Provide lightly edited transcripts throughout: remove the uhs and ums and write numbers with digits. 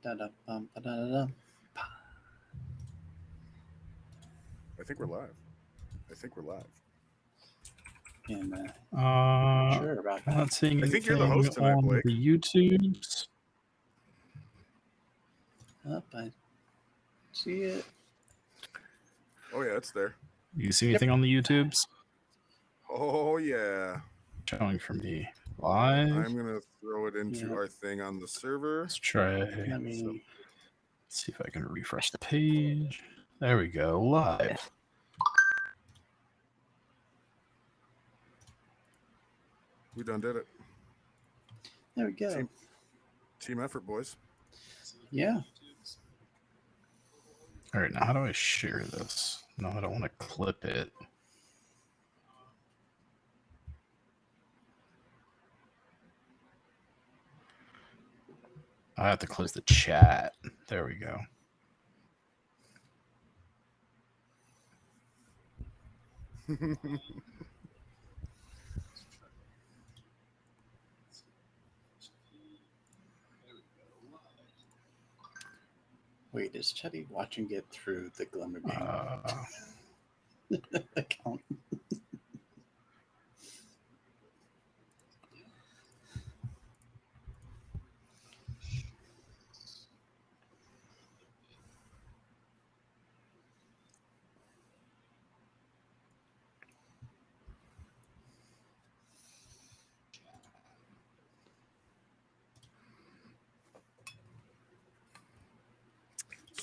I think we're live. And Sure about that. not seeing I think you're the host anything tonight, on Blake. the YouTubes. Up, I see it. Oh yeah, it's there. You see anything on the YouTubes? Oh yeah. Showing for me live. I'm gonna throw it into our thing on the server. Let's try. Let me. See if I can refresh the page. There we go, live. We done did it. There we go. Team effort, boys. Yeah. All right, now how do I share this? No, I don't want to clip it. I have to close the chat. There we go. Wait, is Chetty watching it through the Glimmer game account?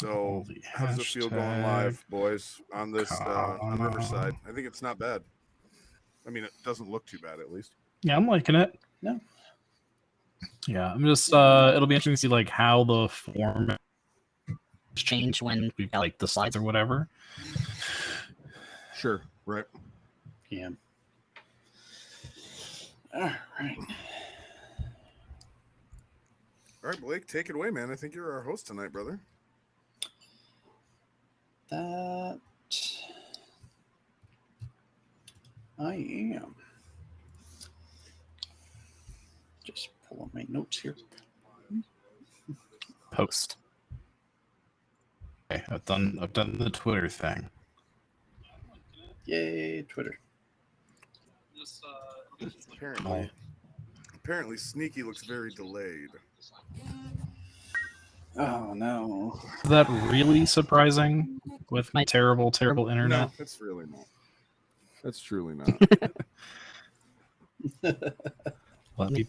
So, how does it feel going live, boys, on this on Riverside? I think it's not bad. I mean, it doesn't look too bad, at least. Yeah, I'm liking it. No. Yeah, I'm just. It'll be interesting to see like how the format change when we've got like the slides or whatever. Sure. Right. Yeah. All right. All right, Blake, take it away, man. I think you're our host tonight, brother. That I am. Just pull up my notes here. Post. Okay, I've done the Twitter thing. Yay, Twitter. Apparently, Sneaky looks very delayed. Oh no. Is that really surprising with my terrible internet? No, it's really not. That's truly not. Let me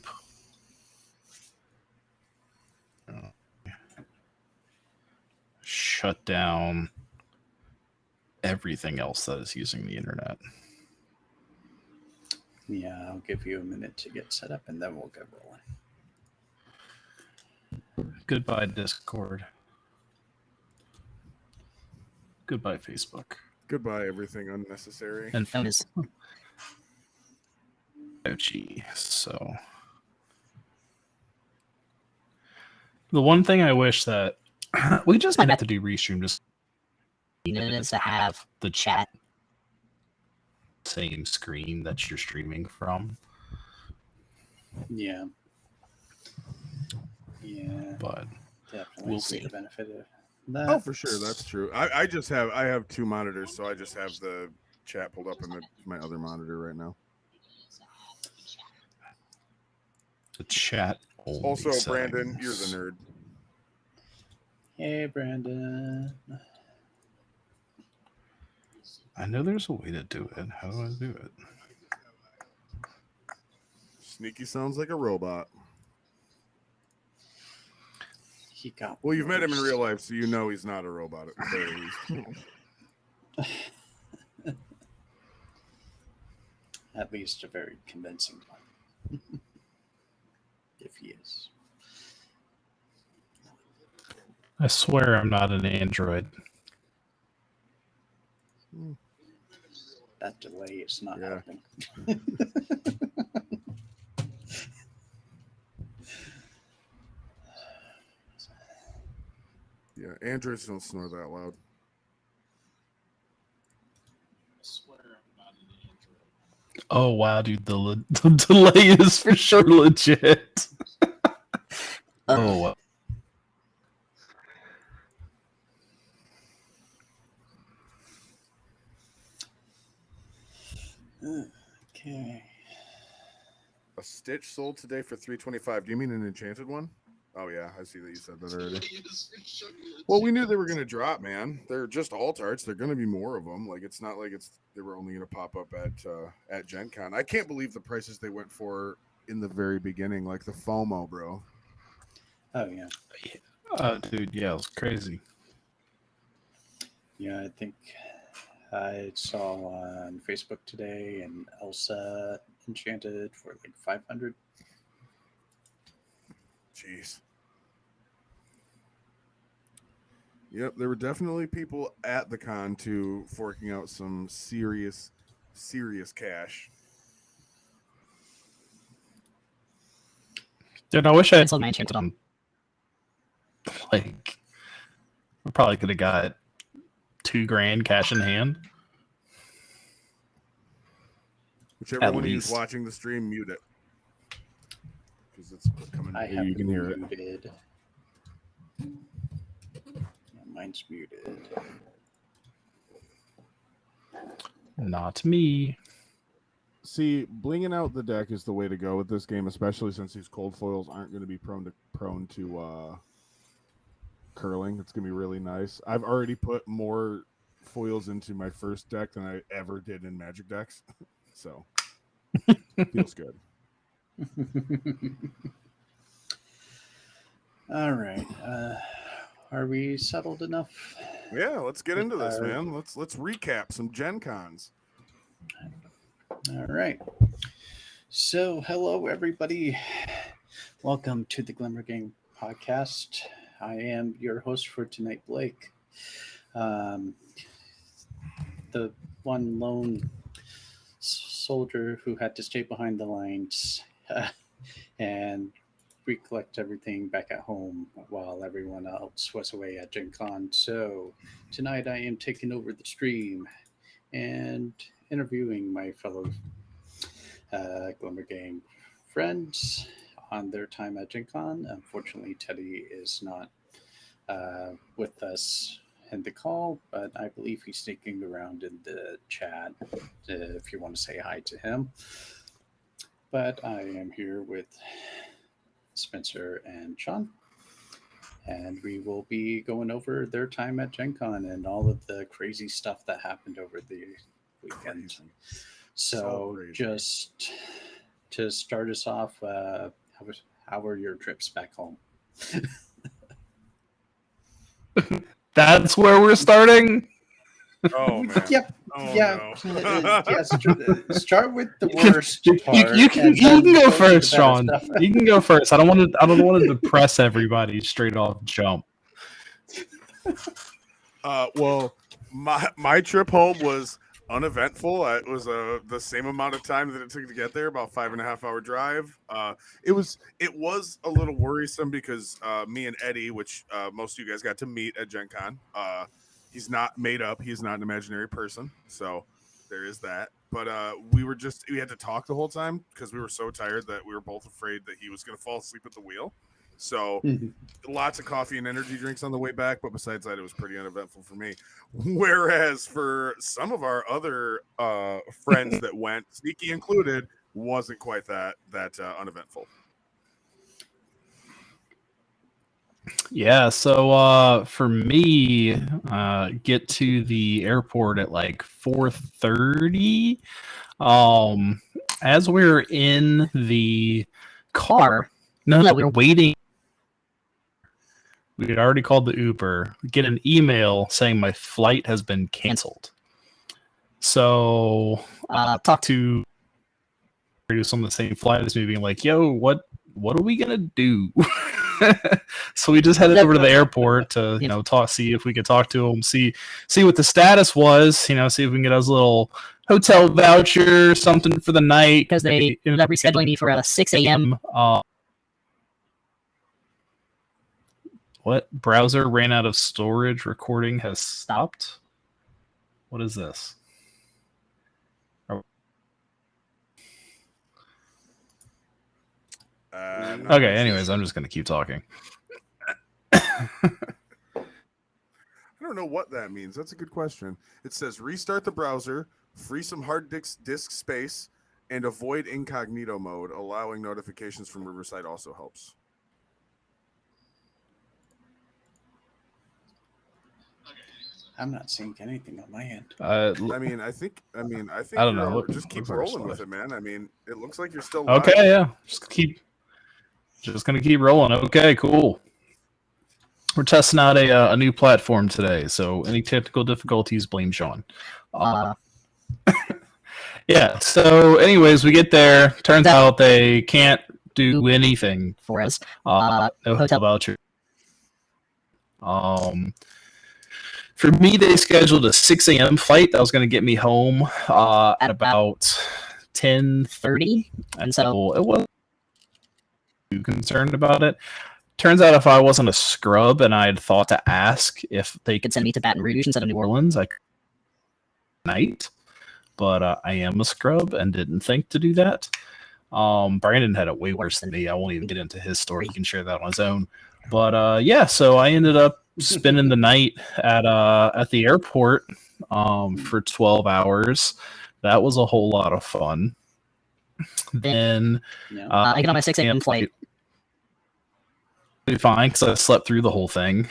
shut down everything else that is using the internet. Yeah, I'll give you a minute to get set up and then we'll get rolling. Goodbye, Discord. Goodbye, Facebook. Goodbye, everything unnecessary. And phone is 5G. So the one thing I wish that we just might have to do restream just is to have the chat same screen that you're streaming from. Yeah. Yeah. But definitely we'll see see. the benefit of that. Oh, for sure, that's true. I have two monitors, so I just have the chat pulled up in my other monitor right now. The chat. Also, Brandon, you're the nerd. Hey, Brandon. I know there's a way to do it. How do I do it? Sneaky sounds like a robot. He got well, you've met him in real life, so you know he's not a robot at the very least. At least a very convincing one. If he is. I swear I'm not an android. That delay is not helping. Yeah, androids don't snore that loud. Oh wow, dude, the delay is for sure legit. Oh, Okay. A Stitch sold today for $325. Do you mean an enchanted one? Oh yeah, I see that you said that already. Well, we knew they were gonna drop, man. They're just alt arts. They're gonna be more of them. Like it's not like they were only gonna pop up at GenCon. I can't believe the prices they went for in the very beginning, like the FOMO, bro. Oh yeah. Dude, yeah, it was crazy. Yeah, I think I saw on Facebook today an Elsa enchanted for like 500. Jeez. Yep, there were definitely people at the con too forking out some serious cash. Dude, I wish I had sold my enchanted on. Like, I probably could have got $2,000 cash in hand. Whichever one of you is watching the stream, mute it. Because it's coming. I have you can hear it. muted. Mine's muted. Not me. See, blinging out the deck is the way to go with this game, especially since these cold foils aren't going to be prone to curling. It's going to be really nice. I've already put more foils into my first deck than I ever did in Magic decks, so feels good. All right. Are we settled enough? Yeah, let's get into this, man. Let's recap some Gen Cons. All right. So, hello, everybody. Welcome to the Glimmer Game podcast. I am your host for tonight, Blake. The one lone soldier who had to stay behind the lines and recollect everything back at home while everyone else was away at GenCon. So, tonight I am taking over the stream and interviewing my fellow Glimmer Gang friends on their time at GenCon. Unfortunately, Teddy is not with us in the call, but I believe he's sneaking around in the chat if you want to say hi to him. But I am here with Spencer and Sean, and we will be going over their time at GenCon and all of the crazy stuff that happened over the weekend. Crazy. So just to start us off, how were your trips back home? That's where we're starting. Oh man. Yep. Oh, yeah. No. Yes. Start with the worst part. You can go first, Sean. You can go first. I don't want to depress everybody straight off jump. Well, my trip home was uneventful. It was the same amount of time that it took to get there, about 5.5 hour drive. It was a little worrisome because me and Eddie, which most of you guys got to meet at Gen Con, he's not made up. He's not an imaginary person. So there is that. But we had to talk the whole time because we were so tired that we were both afraid that he was going to fall asleep at the wheel. So lots of coffee and energy drinks on the way back. But besides that, it was pretty uneventful for me. Whereas for some of our other friends that went, Sneaky included, wasn't quite that uneventful. Yeah, so for me, get to the airport at like 4:30. As we're in the car, we were waiting. We had already called the Uber. Get an email saying my flight has been canceled. So talk to some of the same flight as me, being like, "Yo, what are we gonna do?" So we just headed over to the airport to see if we could talk to him, see what the status was, see if we can get us a little hotel voucher, something for the night, because they ended up rescheduling me for a 6 a.m. What? Browser ran out of storage. Recording has stopped. What is this? Okay, anyways, I'm just going to keep talking. I don't know what that means. That's a good question. It says restart the browser, free some hard disk space, and avoid incognito mode. Allowing notifications from Riverside also helps. I'm not seeing anything on my end. I think I don't know. just keep rolling with it, man. I mean, it looks like you're still live. Okay, yeah. Just gonna keep rolling. Okay, cool. We're testing out a new platform today, so any technical difficulties, blame Sean. Yeah. So, anyways, we get there. Turns out they can't do anything for us. No hotel voucher. For me, they scheduled a 6 a.m. flight that was going to get me home at about 10:30, and so it wasn't too concerned about it. Turns out if I wasn't a scrub and I had thought to ask if they could send me to Baton Rouge instead of New Orleans, I could night. But I am a scrub and didn't think to do that. Brandon had it way worse than me. I won't even get into his story. He can share that on his own. But yeah, so I ended up spending the night at the airport for 12 hours. That was a whole lot of fun. Then I get on my 6 a.m. flight. Fine, because I slept through the whole thing.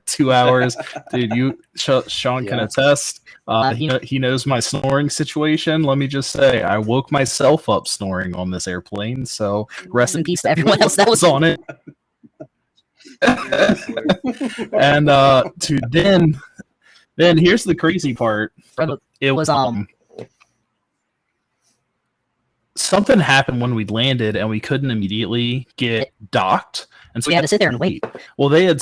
2 hours, dude. Sean can attest. He knows my snoring situation. Let me just say, I woke myself up snoring on this airplane. So rest in peace to everyone else that was on it. And then here's the crazy part. It was something happened when we landed and we couldn't immediately get docked, and so we had to sit there and wait. Well, they had,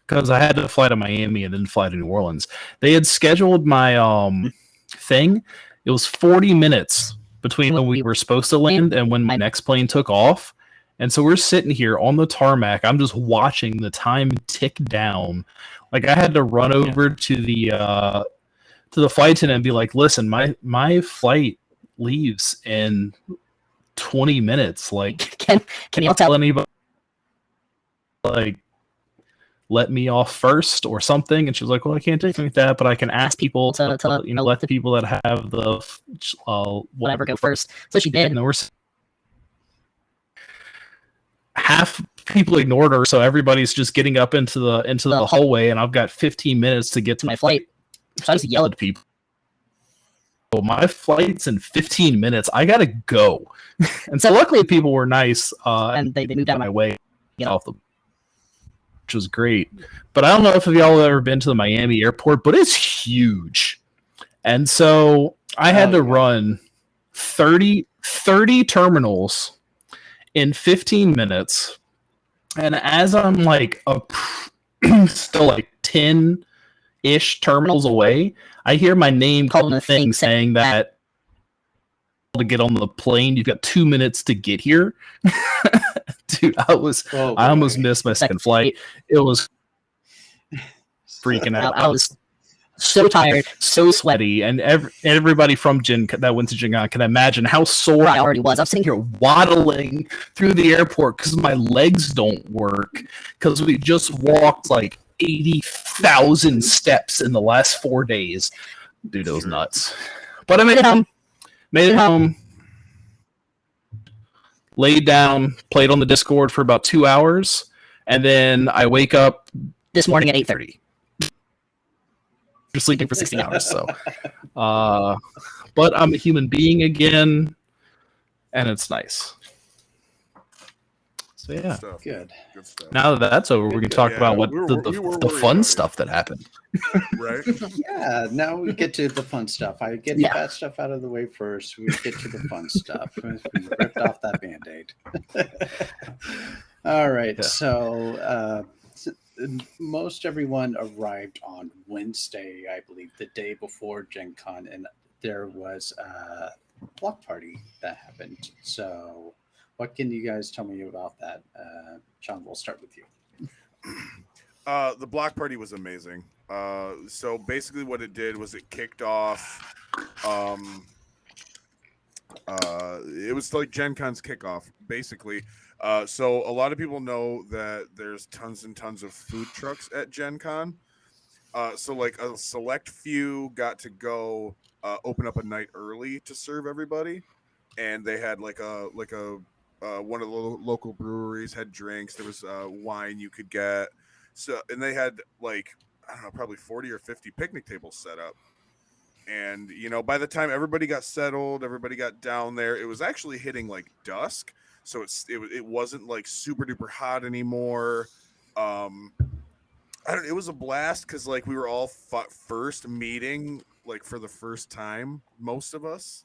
because I had to fly to Miami and then fly to New Orleans. They had scheduled my thing. It was 40 minutes between when we were supposed to land and when my next plane took off. And so we're sitting here on the tarmac. I'm just watching the time tick down. Like I had to run over to the flight attendant and be like, "Listen, my flight leaves in 20 minutes. Like, can you tell anybody, like, let me off first or something?" And she was like, "Well, I can't do anything like that, but I can ask people to let the people that have the whatever go first." So she did, and there were half people ignored her, so everybody's just getting up into the hallway, and I've got 15 minutes to get to my flight. So I just yelled at people, "Oh, my flight's in 15 minutes. I gotta go." And so luckily people were nice, and they moved out of my way to get off them, which was great. But I don't know if y'all have ever been to the Miami airport, but it's huge. And so I had to run 30 terminals in 15 minutes. And as I'm like still like 10-ish terminals away, I hear my name called on the thing saying that to get on the plane, you've got 2 minutes to get here. Dude, I almost missed my second flight. It was freaking out. I was so tired, so sweaty, and everybody from that went to GenCon can imagine how sore I already was. I was sitting here waddling through the airport because my legs don't work, because we just walked like 80,000 steps in the last 4 days. Dude, it was nuts. But I made it home. Laid down, played on the Discord for about 2 hours, and then I wake up this morning at 8:30. You're sleeping for 16 hours, so. But I'm a human being again, and it's nice. So yeah, good stuff. Now that that's over, we can talk about what the fun stuff that happened. Right? Yeah, now we get to the fun stuff. I get the bad stuff out of the way first. We get to the fun stuff. We ripped off that Band-Aid. All right, so most everyone arrived on Wednesday, I believe, the day before GenCon, and there was a block party that happened. So what can you guys tell me about that? Sean, we'll start with you. The block party was amazing. So basically what it did was it kicked off. It was like GenCon's kickoff, basically. So a lot of people know that there's tons and tons of food trucks at GenCon. So like a select few got to go open up a night early to serve everybody, and they had like a one of the local breweries had drinks. There was wine you could get. So, and they had like, I don't know, probably 40 or 50 picnic tables set up. And by the time everybody got settled, everybody got down there, it was actually hitting like dusk, so it wasn't like super duper hot anymore. It was a blast because like we were all first meeting like for the first time, most of us.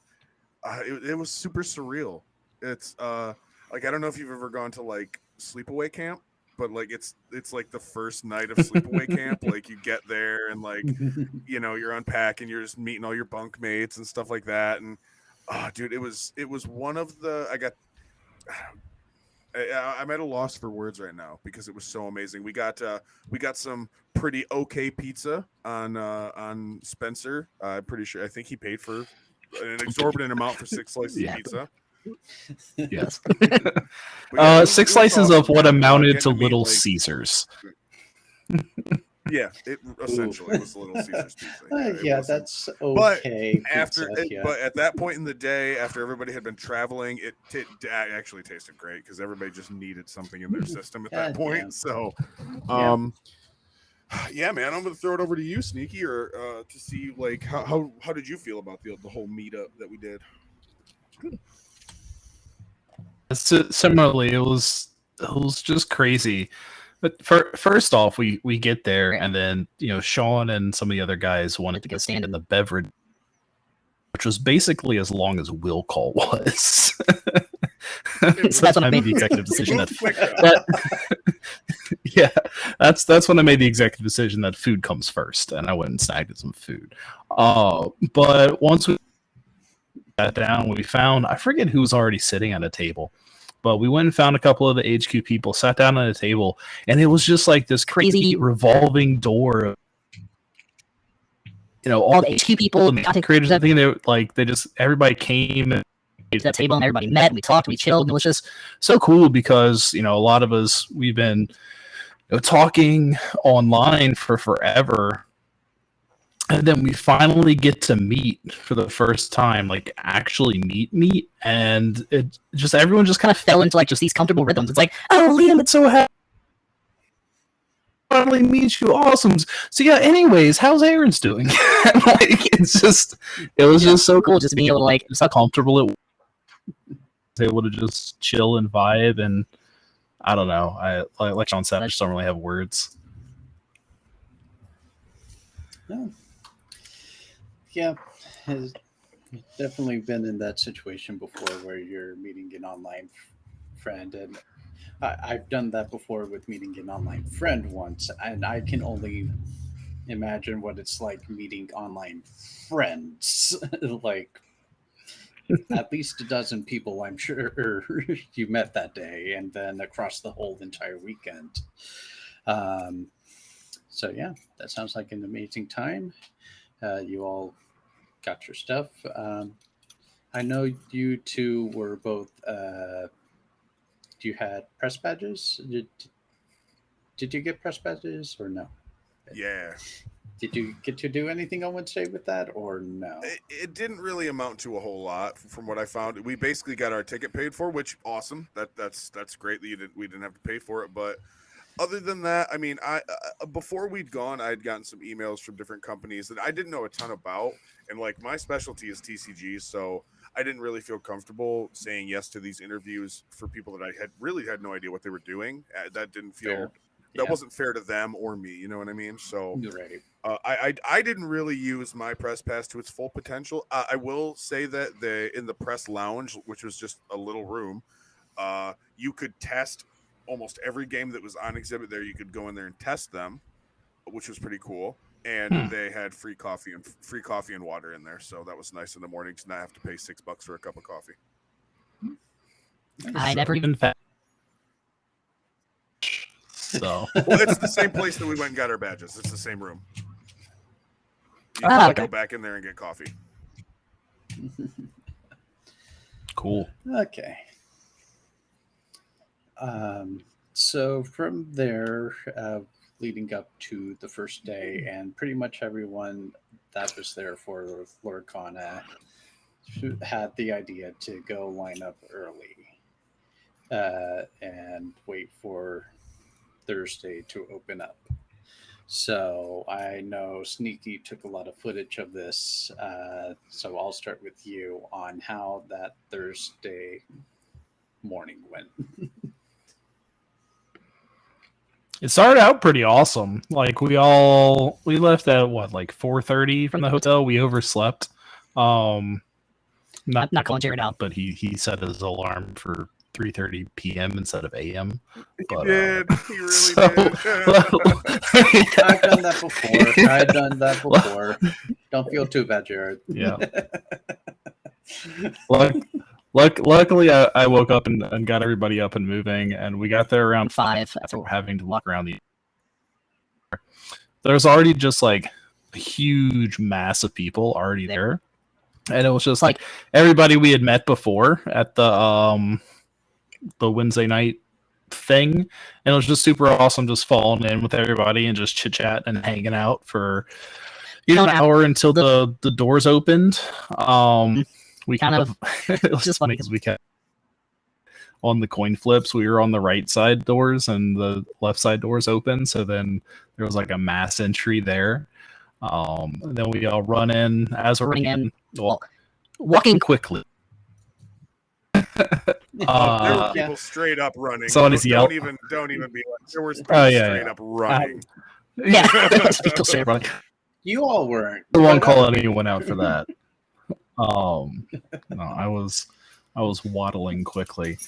It was super surreal. It's like, I don't know if you've ever gone to like sleepaway camp, but like it's like the first night of sleepaway camp. Like you get there and like you're unpacking, you're just meeting all your bunk mates and stuff like that. And dude, it was one of the I'm at a loss for words right now because it was so amazing. We got some pretty okay pizza on Spencer. I'm pretty sure. I think he paid for an exorbitant amount for 6 slices of pizza. Yes. Yeah, 6 slices awesome, of what man. amounted to Getting meet, Little like, Caesars. Yeah, it essentially was a Little Caesars pizza. Yeah, that's okay. But at that point in the day, after everybody had been traveling, it actually tasted great because everybody just needed something in their system at that point. Yeah. So, yeah, man, I'm gonna throw it over to you, Sneaky, or to see like how did you feel about the whole meetup that we did? Similarly, it was just crazy. But first off, we get there, and then Sean and some of the other guys wanted to go stand in the beverage, which was basically as long as will call was. So that's when I made the executive decision that's when I made the executive decision that food comes first, and I went and snagged some food. But once we sat down, we found, I forget who was already sitting at a table. But we went and found a couple of the HQ people, sat down at a table, and it was just like this crazy revolving door of, all the HQ people and the content creators, everything. Everybody came and to that table, and everybody met, and we talked, we chilled, and it was just so cool because, a lot of us, we've been talking online for forever. And then we finally get to meet for the first time, like actually meet, and it just, everyone just kind of fell into like just these comfortable rhythms. It's like, oh, Liam, it's so happy to finally meet you, awesome. So yeah, anyways, how's Aaron's doing? Like, it was just so cool, just being able to like, it's so comfortable. It was able to just chill and vibe, and I don't know. Like Sean said, I just don't really have words. Yeah, has definitely been in that situation before where you're meeting an online friend, and I've done that before with meeting an online friend once, and I can only imagine what it's like meeting online friends. Like at least a dozen people, I'm sure you met that day, and then across the whole entire weekend. So yeah, that sounds like an amazing time. You all got your stuff. I know you two were both. You had press badges. Did you get press badges or no? Yeah. Did you get to do anything on Wednesday with that or no? It didn't really amount to a whole lot from what I found. We basically got our ticket paid for, which awesome. That's great that we didn't have to pay for it, but. Other than that, I mean, before we'd gone, I'd gotten some emails from different companies that I didn't know a ton about, and like my specialty is TCG, so I didn't really feel comfortable saying yes to these interviews for people that I had no idea what they were doing. That didn't feel that wasn't fair to them or me. You know what I mean? So I didn't really use my press pass to its full potential. I will say that in the press lounge, which was just a little room, you could test. Almost every game that was on exhibit there, you could go in there and test them, which was pretty cool. And they had free coffee and water in there, so that was nice in the morning to not have to pay $6 for a cup of coffee. I never even felt. So well, it's the same place that we went and got our badges. It's the same room. You can go back in there and get coffee. Cool. Okay. So from there, leading up to the first day, and pretty much everyone that was there for Lord Kana had the idea to go line up early and wait for Thursday to open up. So I know Sneaky took a lot of footage of this. So I'll start with you on how that Thursday morning went. It started out pretty awesome. Like we left at what, like 4:30 from the hotel. We overslept. Not calling Jared out, but he set his alarm for 3:30 p.m. instead of a.m. But, he did. He really so, did. I've done that before. Don't feel too bad, Jared. Yeah. Luckily, I woke up and got everybody up and moving, and we got there around 5 after having to walk around There's already just like a huge mass of people already there, and it was just like everybody we had met before at the Wednesday night thing, and it was just super awesome, just falling in with everybody and just chit chat and hanging out for an hour until the doors opened. We kind of it was just funny because we kept on the coin flips. We were on the right side doors and the left side doors open, so then there was like a mass entry there. And then we all run in as we're running in, walking quickly. There were people straight up running. Somebody's don't even be like, there were people straight up running. People straight up running. You all weren't. I won't call anyone out for that. No, I was waddling quickly.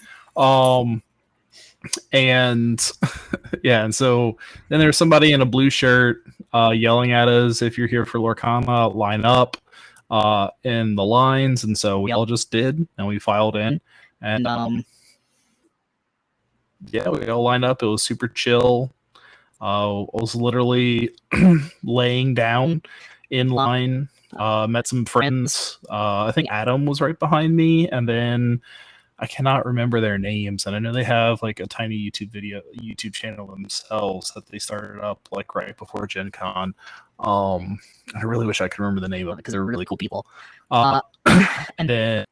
And yeah, and so then there's somebody in a blue shirt yelling at us, if you're here for Lorcana, line up in the lines. And so we all just did, and we filed in, and yeah, we all lined up. It was super chill. I was literally laying down in line. Met some friends. I think Adam was right behind me, and then I cannot remember their names. And I know they have like a tiny YouTube channel themselves that they started up like right before GenCon. I really wish I could remember the name of it because they're really cool people. And then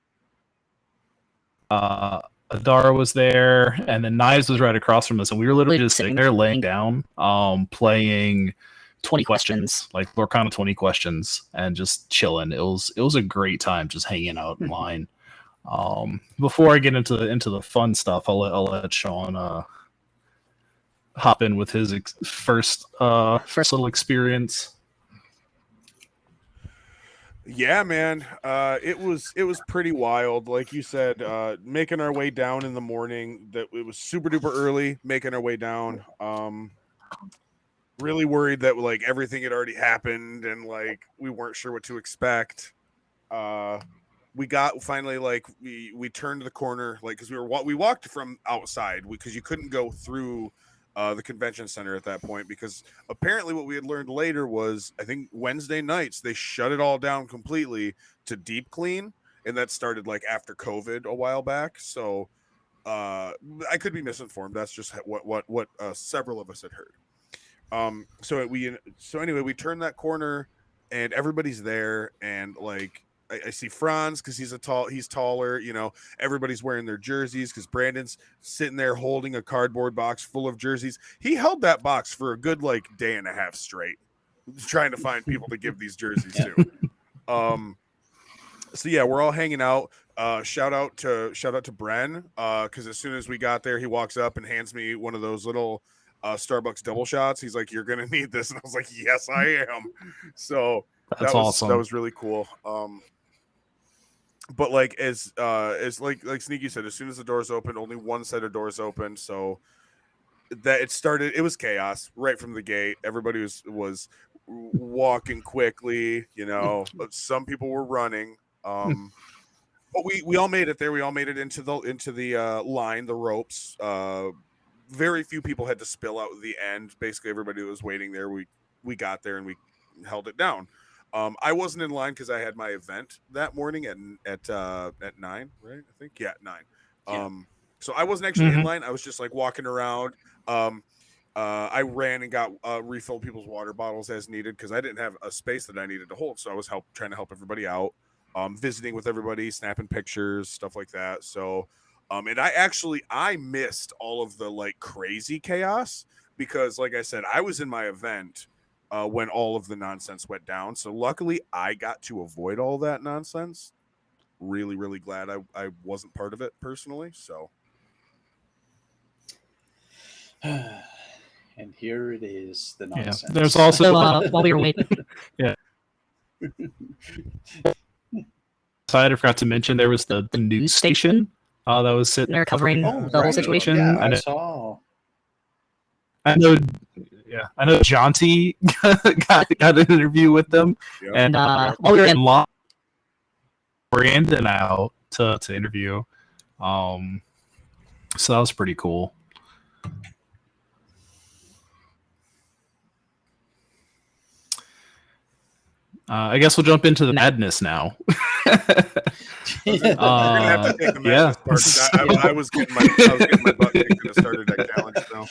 Adara was there, and then Knives was right across from us, and we were literally just sitting there laying down, playing 20 questions, like Lorcana 20 questions, and just chilling. It was a great time just hanging out in line. Before I get into the fun stuff, I'll let Sean hop in with his first little experience. Yeah, man. It was pretty wild. Like you said, making our way down in the morning, that it was super duper early, making our way down. Really worried that like everything had already happened and like we weren't sure what to expect. We got finally, like we turned the corner, like because we walked from outside because you couldn't go through the convention center at that point, because apparently what we had learned later was, I think Wednesday nights they shut it all down completely to deep clean, and that started like after COVID a while back. So I could be misinformed. That's just what several of us had heard. So anyway, we turned that corner and everybody's there, and like I see Franz because he's taller, you know. Everybody's wearing their jerseys because Brandon's sitting there holding a cardboard box full of jerseys. He held that box for a good like day and a half straight, trying to find people to give these jerseys to. So yeah, we're all hanging out. Shout out to Bren, because as soon as we got there, he walks up and hands me one of those little Starbucks double shots. He's like, "You're gonna need this," and I was like, "Yes, I am." So that's awesome. That was really cool. But like as like Sneaky said, as soon as the doors opened, only one set of doors opened, so that it was chaos right from the gate. Everybody was walking quickly, you know. Some people were running. But we all made it there. We all made it into the line, the ropes. Very few people had to spill out at the end. Basically, everybody was waiting there. We got there and we held it down. I wasn't in line because I had my event that morning at 9, right? I think 9. Yeah. So I wasn't actually in line. I was just like walking around. I ran and got refilled people's water bottles as needed because I didn't have a space that I needed to hold. So I was trying to help everybody out, visiting with everybody, snapping pictures, stuff like that. So, and I missed all of the like crazy chaos because, like I said, I was in my event when all of the nonsense went down. So luckily, I got to avoid all that nonsense. Really, really glad I wasn't part of it personally. So. And here it is, the Yeah. nonsense. There's also So while we were waiting, I forgot to mention there was the news station that was sitting there covering Oh, the whole right. situation. Yeah, I I saw. know, I know Jonty got an interview with them, Yeah. and while we were in line, Brandon out to interview. So that was pretty cool. I guess we'll jump into the madness now. You're gonna have to take the madness part. I was getting my butt kicked in the starter deck challenge. So.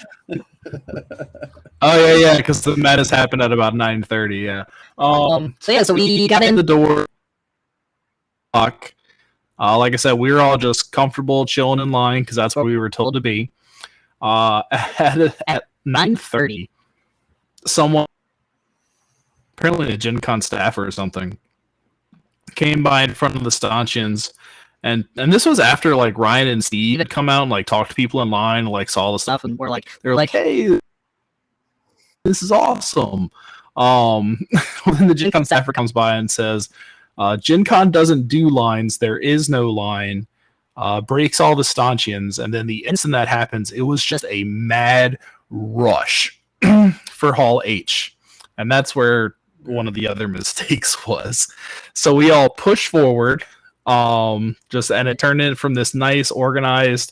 Oh yeah, because the madness happened at about 9:30. Yeah. so we got in the door. Like I said, we were all just comfortable chilling in line because that's what we were told to be. At 9:30, someone, apparently a GenCon staffer or something, came by in front of the stanchions, and this was after like Ryan and Steve had come out and like talked to people in line, like saw the stuff, and they were like, "Hey, this is awesome." When the GenCon staffer comes by and says, "GenCon doesn't do lines. There is no line." Breaks all the stanchions, and then the instant that happens, it was just a mad rush for Hall H, and that's where one of the other mistakes was. So we all pushed forward, and it turned in from this nice, organized,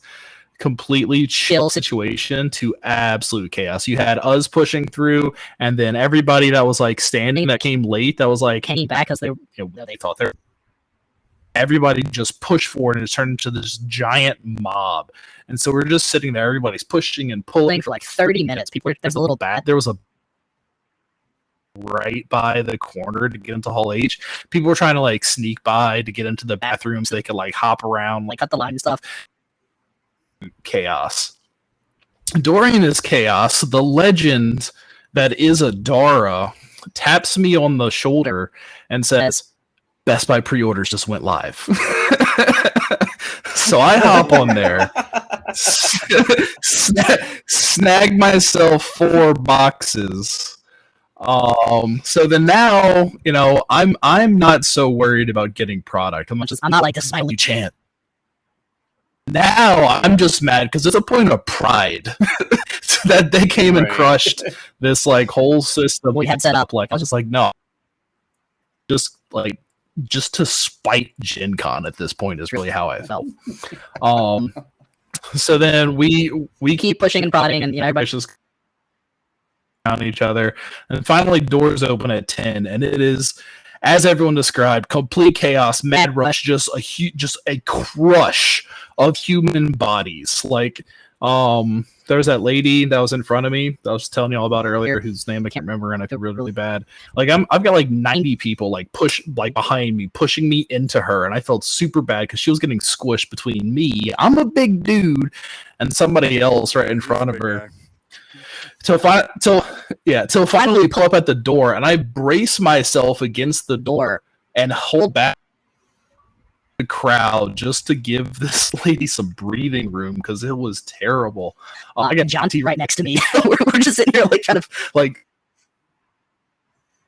completely chill situation to absolute chaos. You had us pushing through, and then everybody that was like standing that came late that was like hanging back because they thought they're. Everybody just pushed forward and it turned into this giant mob. And so we're just sitting there, everybody's pushing and pulling for like 30 minutes. There's a little bad. There was a right by the corner to get into Hall H. People were trying to like sneak by to get into the bathroom so they could like hop around, like cut the line and stuff. Chaos. During this chaos, the legend that is Adara taps me on the shoulder and says, Best Buy pre-orders just went live. So I hop on there, snag myself 4 boxes. So then now, I'm not so worried about getting product. I'm not like, this is my only chance. Now I'm just mad because it's a point of pride that they came and crushed this like whole system we had set up. Like I was just like, no, just to spite GenCon at this point is really how I felt. So then we keep pushing and prodding, and everybody's just on each other, and finally doors open at 10, and it is, as everyone described, complete chaos, mad rush, just a crush of human bodies. Like there was that lady that was in front of me that I was telling you all about earlier, whose name I can't remember, and I feel really, really bad. Like I've got like 90 people like behind me, pushing me into her, and I felt super bad because she was getting squished between me. I'm a big dude, and somebody else right in front of her. Till finally we pull up at the door, and I brace myself against the door and hold back the crowd just to give this lady some breathing room because it was terrible. I got Jonty right next to me. we're just sitting there like kind of like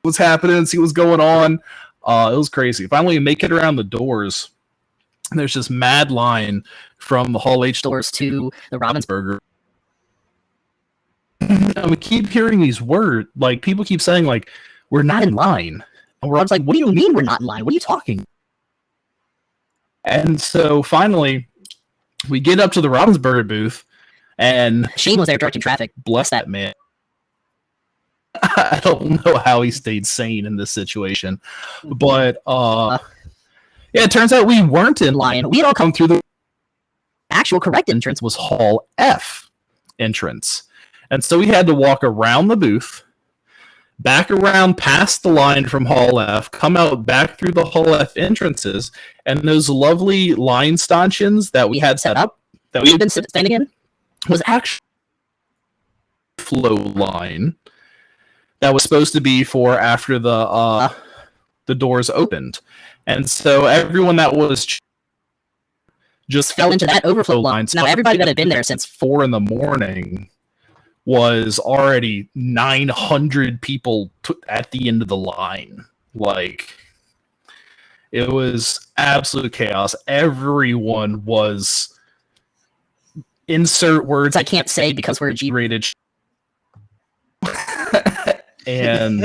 what's happening, see what's going on. It was crazy. Finally, we make it around the doors. And there's this mad line from the Hall H doors to the Ravensburger. And we keep hearing these words, like people keep saying, like, we're not in line. And we're all like, what do you mean we're not in line? What are you talking? And so finally, we get up to the Ravensburger booth, and Shane was there directing traffic. Bless that man. I don't know how he stayed sane in this situation. But it turns out we weren't in line. We'd all come through the actual correct entrance was Hall F entrance. And so we had to walk around the booth, back around past the line from Hall F, come out back through the Hall F entrances, and those lovely line stanchions that we had set up, that we had been standing in, was actually a flow line that was supposed to be for after the doors opened. And so everyone that was just fell into that overflow line. So now everybody that had been there since 4 a.m. was already 900 people at the end of the line. Like, it was absolute chaos. Everyone was, insert words I can't say because we're G-rated. And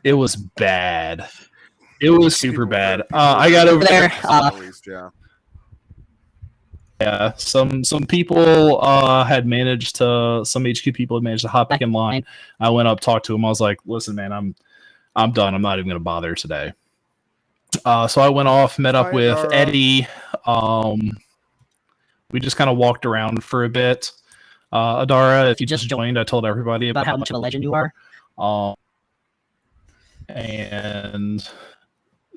it was bad. It was super bad. I got over there. Yeah, some people had managed to, some HQ people had managed to hop back in line. I went up, talked to him. I was like, "Listen, man, I'm done. I'm not even going to bother today." So I went off, met up with Eddie. We just kind of walked around for a bit. Adara, if you just joined, I told everybody about how much of a legend you are. And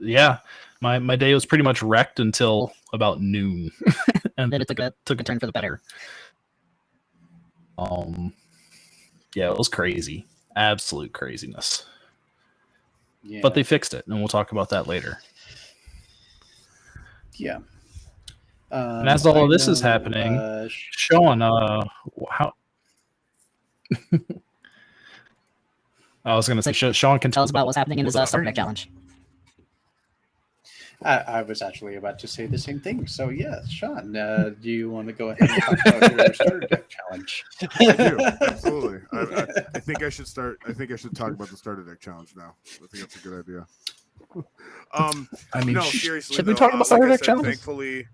yeah, my day was pretty much wrecked until about noon. And then it took a turn for the better. Yeah, it was crazy. Absolute craziness. Yeah. But they fixed it, and we'll talk about that later. Yeah. And as all of this is happening, Sean, how... I was going to say, Sean can tell us about what's happening in his starter deck challenge. I was actually about to say the same thing. So yeah, Sean, do you want to go ahead and talk about your starter deck challenge? I do, absolutely. I think I should start. I think I should talk about the starter deck challenge now. I think that's a good idea. I mean, no, seriously. Should we talk about starter deck challenge? Thankfully,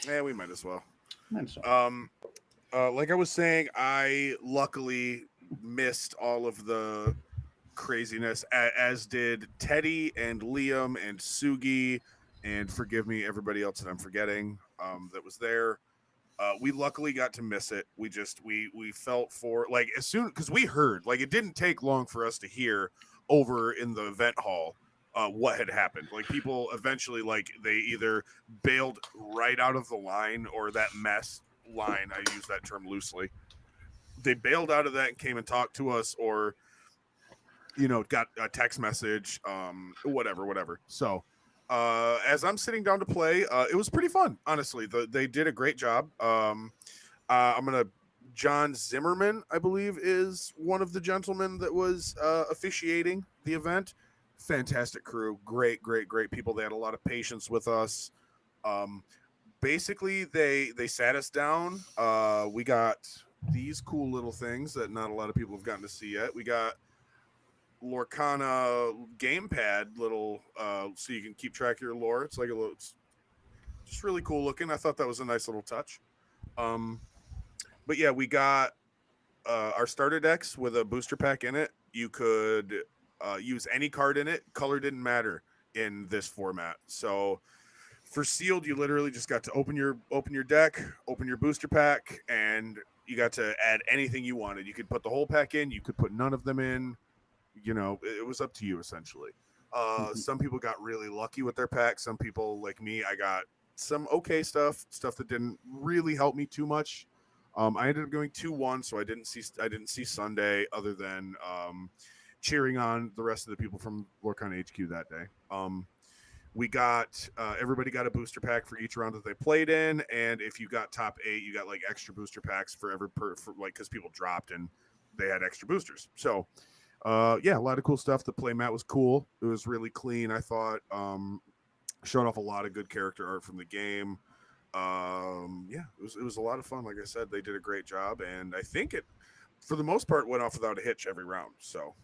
yeah, we might as well. Like I was saying, I luckily missed all of the craziness, as did Teddy and Liam and Sugi, and forgive me, everybody else that I'm forgetting that was there. We luckily got to miss it. We felt for, like, as soon, because we heard, like, it didn't take long for us to hear over in the event hall what had happened. Like, people eventually, like, they either bailed right out of the line, or that mess line, I use that term loosely, they bailed out of that and came and talked to us, or got a text message, whatever. So as I'm sitting down to play, it was pretty fun, honestly. They did a great job. John Zimmerman, I believe, is one of the gentlemen that was officiating the event. Fantastic crew, great people. They had a lot of patience with us. Basically, they sat us down. We got these cool little things that not a lot of people have gotten to see yet. We got Lorcana gamepad, little so you can keep track of your lore. It's like it's just really cool looking. I thought that was a nice little touch. But yeah, we got our starter decks with a booster pack in it. You could use any card in it. Color didn't matter in this format. So for sealed, you literally just got to open your deck, open your booster pack, and you got to add anything you wanted. You could put the whole pack in, you could put none of them in. It was up to you, essentially. Some people got really lucky with their pack. Some people, like me, I got some okay stuff that didn't really help me too much. I ended up going 2-1, so I didn't see Sunday, other than cheering on the rest of the people from Lorcana HQ that day. We got everybody got a booster pack for each round that they played in, and if you got top 8, you got like extra booster packs for because people dropped and they had extra boosters. So yeah, a lot of cool stuff. The play mat was cool. It was really clean, I thought. Showing off a lot of good character art from the game. Yeah, it was a lot of fun. Like I said, they did a great job, and I think it, for the most part, went off without a hitch every round. So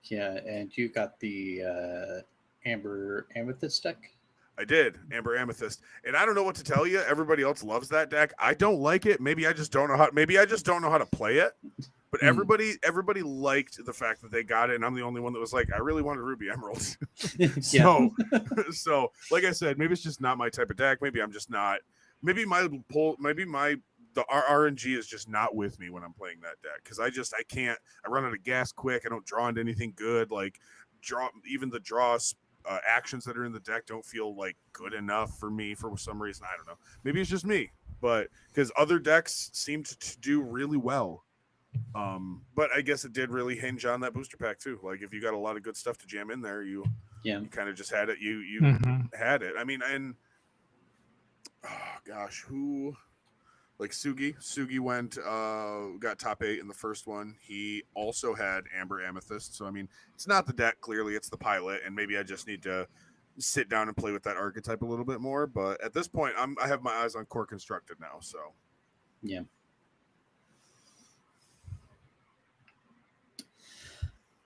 yeah, and you got the Amber Amethyst deck. I did, Amber Amethyst, and I don't know what to tell you. Everybody else loves that deck. I don't like it. Maybe I just don't know how. Maybe I just don't know how to play it. But everybody liked the fact that they got it, and I'm the only one that was like, I really wanted Ruby Emeralds. So like I said, maybe it's just not my type of deck. Maybe I'm just not. Maybe the our RNG is just not with me when I'm playing that deck because I can't. I run out of gas quick. I don't draw into anything good. Like even the draws actions that are in the deck don't feel like good enough for me for some reason. I don't know. Maybe it's just me, but because other decks seem to do really well. But I guess it did really hinge on that booster pack too. Like if you got a lot of good stuff to jam in there, you kind of just had it. You had it. I mean, and oh gosh, who like Sugi went got top 8 in the first one. He also had Amber Amethyst. So I mean, it's not the deck, clearly it's the pilot, and maybe I just need to sit down and play with that archetype a little bit more. But at this point, I have my eyes on Core Constructed now. So yeah.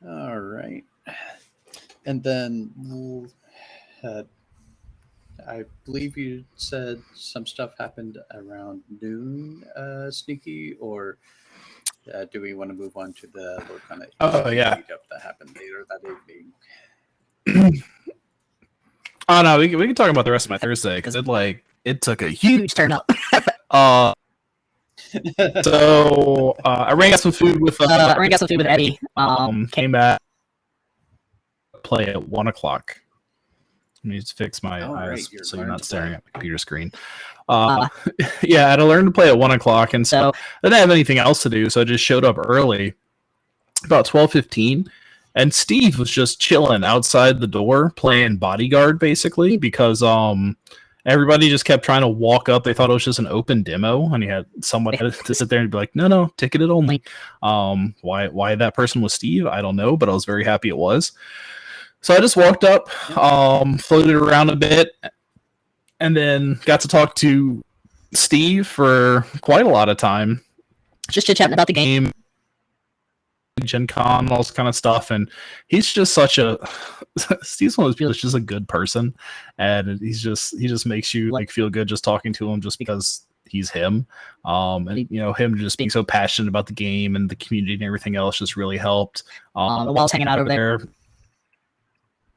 All right. And then I believe you said some stuff happened around noon, Sneaky, or do we want to move on to the kind of meetup that happened later that evening? Oh no, we can talk about the rest of my Thursday because it took a huge turn up. So I ran got some food with Eddie. Came back, play at 1:00. Let me just fix my eyes so you're not staring at my computer screen. Yeah, I had to learn to play at 1:00, and so I didn't have anything else to do, so I just showed up early, about 12:15, and Steve was just chilling outside the door playing bodyguard, basically, because everybody just kept trying to walk up. They thought it was just an open demo, and he had someone had to sit there and be like, no, ticketed only. Why that person was Steve, I don't know, but I was very happy it was. So I just walked up, floated around a bit, and then got to talk to Steve for quite a lot of time. Just chit-chatting about the game. GenCon, all this kind of stuff, and he's just Steve's one of those people that's just a good person, and he just makes you like feel good just talking to him just because he's him. And him just being so passionate about the game and the community and everything else just really helped. While I was hanging out over there,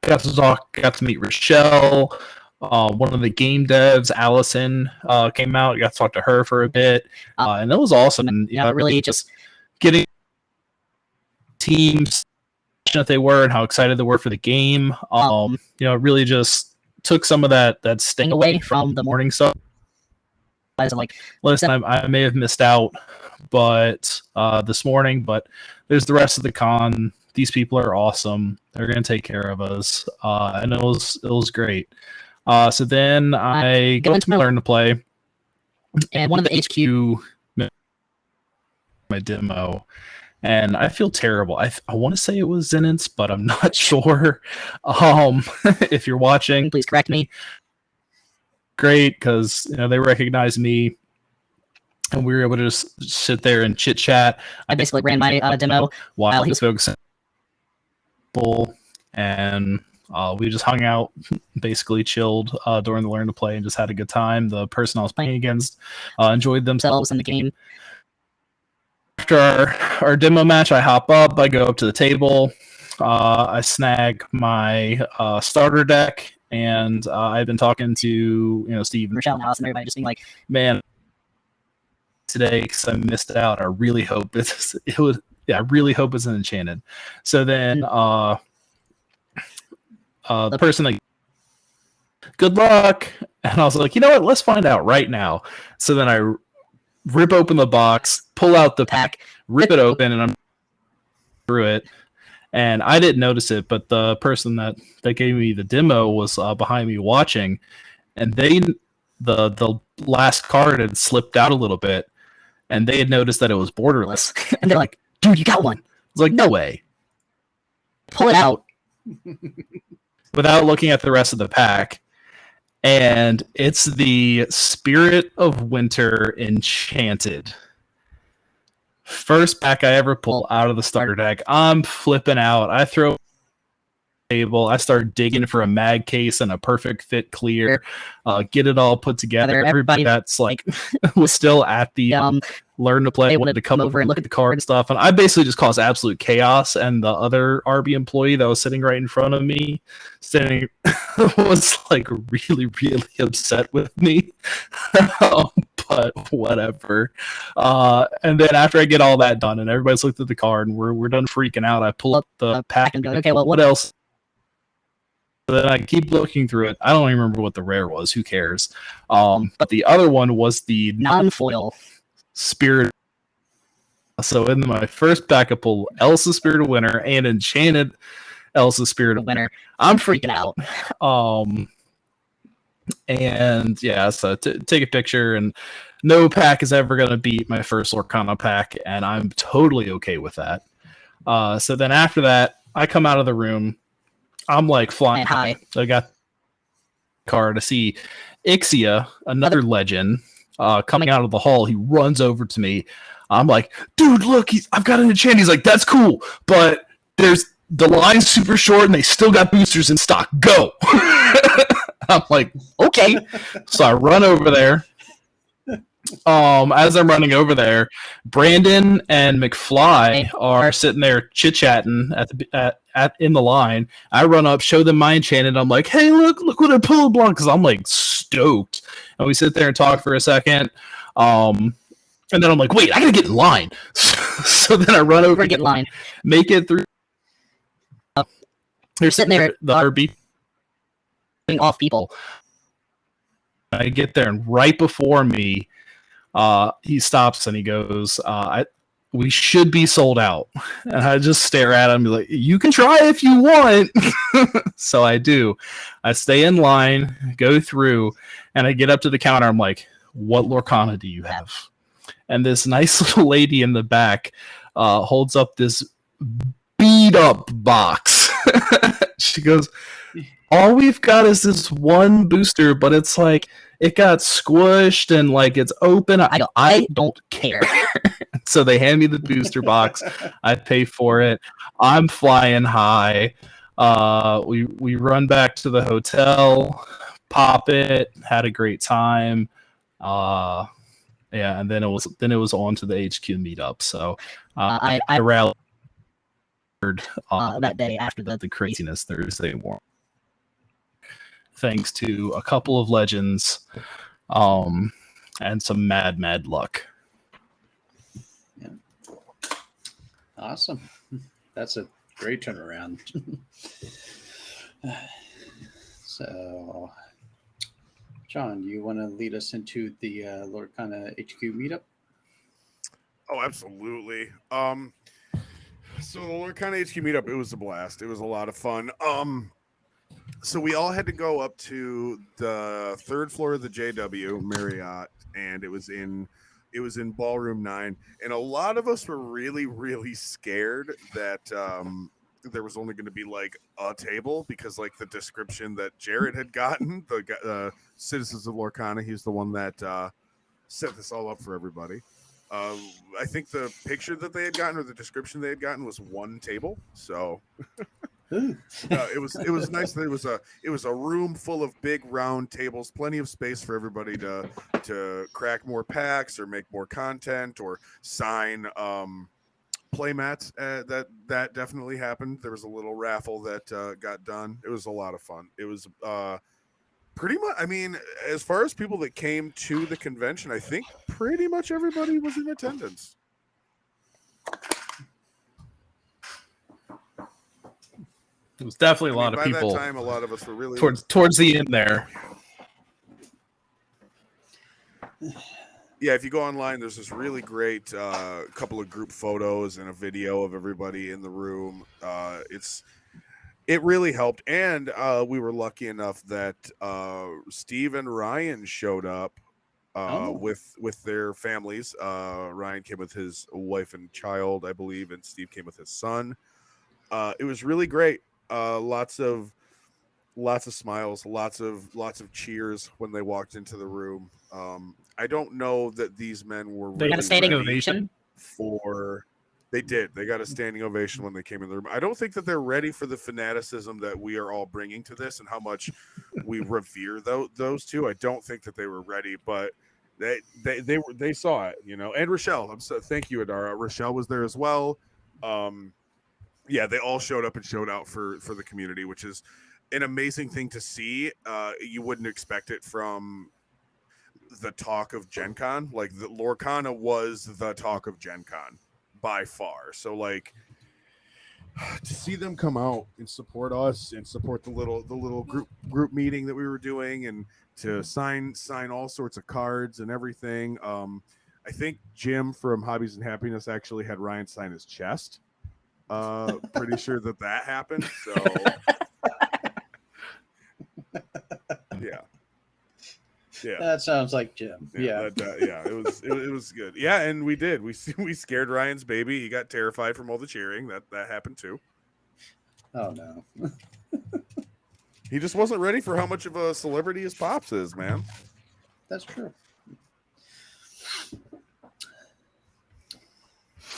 got to meet Rochelle. One of the game devs, Allison, came out. Got to talk to her for a bit, and it was awesome. And really just getting teams that they were and how excited they were for the game. Really just took some of that sting away from the morning stuff. Listen, I may have missed out, but this morning, but there's the rest of the con. These people are awesome. They're going to take care of us, and it was great. So then I go into my learn to play, and one of the HQ my demo. And I feel terrible. I want to say it was Zenitz, but I'm not sure. If you're watching, please correct me. Great, because they recognize me, and we were able to just sit there and chit chat. I basically ran my demo while he was focusing, and we just hung out, basically chilled during the learn to play, and just had a good time. The person I was playing against enjoyed themselves in the game. After our demo match, I hop up, I go up to the table, I snag my starter deck, and I've been talking to Steve and Rochelle and Alice and everybody just being like, man, today because I missed out. I really hope I really hope it's an Enchanted. So then the person like, good luck, and I was like, you know what, let's find out right now. So then I rip open the box, pull out the pack, rip it open, and I'm through it. And I didn't notice it, but the person that gave me the demo was behind me watching, and the last card had slipped out a little bit, and they had noticed that it was borderless. And they're like, dude, you got one. I was like, no way. Pull it out. Without looking at the rest of the pack. And it's the Spirit of Winter Enchanted. First pack I ever pull out of the starter deck. I'm flipping out. I throw table. I start digging for a mag case and a perfect fit clear. Get it all put together. Everybody that's like was still at the learn to play. They wanted to come over and look at the card and stuff. And I basically just caused absolute chaos. And the other RB employee that was sitting right in front of me, was like really, really upset with me. but whatever. And then after I get all that done and everybody's looked at the card and we're done freaking out, I pull up the pack and go, okay, well, what else? So then I keep looking through it. I don't even remember what the rare was. Who cares? But the other one was the Non-foil. Spirit. So in my first backup pull, Elsa's Spirit of Winter and Enchanted Elsa's Spirit of Winter. I'm freaking out. And yeah, so take a picture, and no pack is ever going to beat my first Lorcana pack, and I'm totally okay with that. So then after that, I come out of the room. I'm like flying high. So I got the car to see Ixia, another legend, coming out of the hall. He runs over to me. I'm like, dude, look, I've got an enchant. He's like, that's cool, but the line's super short, and they still got boosters in stock. Go. I'm like, okay. So I run over there. As I'm running over there, Brandon and McFly are sitting there chit-chatting in the line. I run up, show them my enchanted. I'm like, hey, look what I pulled, because I'm like stoked. And we sit there and talk for a second. And then I'm like, wait, I gotta get in line. So then I run over, get in line, make it through. You're sitting there, the RB off people. I get there, and right before me, he stops and he goes, we should be sold out. And I just stare at him and be like, you can try if you want. So I do. I stay in line, go through, and I get up to the counter. I'm like, what Lorcana do you have? And this nice little lady in the back holds up this beat up box. She goes, all we've got is this one booster, but it's like it got squished and like it's open. I don't care. So they hand me the booster box. I pay for it. I'm flying high. We run back to the hotel, pop it, had a great time. Yeah, and then it was on to the HQ meetup. So I rallied That day after the craziness Thursday morning, thanks to a couple of legends, and some mad luck. Yeah. Awesome. That's a great turnaround. So, John, you want to lead us into the Lorcana HQ meetup? Oh, absolutely. So the Lorcana HQ meetup, it was a blast. It was a lot of fun. So we all had to go up to the third floor of the JW Marriott, and it was in Ballroom 9, and a lot of us were really scared that there was only going to be like a table, because like the description that Jared had gotten, the Citizens of Lorcana, he's the one that set this all up for everybody. I think the picture that they had gotten, or the description they had gotten, was one table. So it was nice that it was a room full of big round tables, plenty of space for everybody to crack more packs or make more content or sign playmats. That definitely happened. There was a little raffle that got done. It was a lot of fun. It was pretty much, I mean, as far as people that came to the convention, I think pretty much everybody was in attendance. It was definitely a lot of people. By that time, a lot of us were really towards the end there. Yeah, if you go online, there's this really great couple of group photos and a video of everybody in the room. It really helped, and we were lucky enough that Steve and Ryan showed up with their families. Ryan came with his wife and child, I believe, and Steve came with his son. It was really great. Lots of smiles, lots of cheers when they walked into the room. I don't know that these men were. They got a standing ovation. They did. They got a standing ovation when they came in the room. I don't think that they're ready for the fanaticism that we are all bringing to this and how much we revere those two. I don't think that they were ready, but they saw it, you know. And Rochelle, thank you, Adara. Rochelle was there as well. Yeah, they all showed up and showed out for the community, which is an amazing thing to see. You wouldn't expect it from the talk of GenCon. Like the Lorcana was the talk of GenCon by far. So like to see them come out and support us and support the little group meeting that we were doing, and to sign all sorts of cards and everything. I think Jim from Hobbies and Happiness actually had Ryan sign his chest. Pretty sure that happened. So yeah. That sounds like Jim. Yeah. It was good. Yeah, and we did. We scared Ryan's baby. He got terrified from all the cheering. That happened too. Oh no. He just wasn't ready for how much of a celebrity his pops is, man. That's true.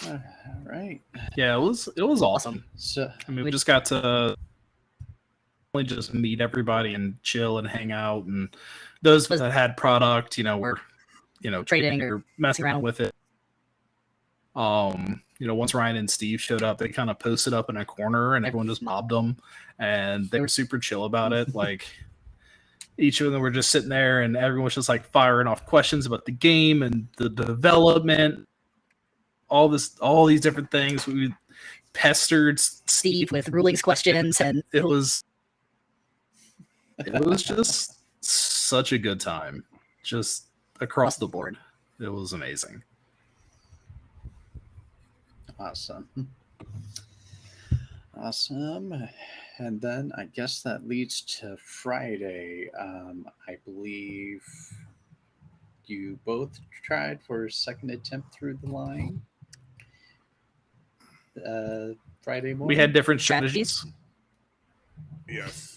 All right. Yeah, it was awesome. So I mean, we just got to really just meet everybody and chill and hang out, and those that had product, were trading or messing around with it. Once Ryan and Steve showed up, they kind of posted up in a corner and everyone just mobbed them, and they were super chill about it. Like each of them were just sitting there and everyone was just like firing off questions about the game and the development, all these different things. We pestered Steve with rulings questions, and it was just such a good time, just across the board. It was amazing. awesome. And then I guess that leads to Friday. I believe you both tried for a second attempt through the line. Friday morning. We had different strategies. Yes.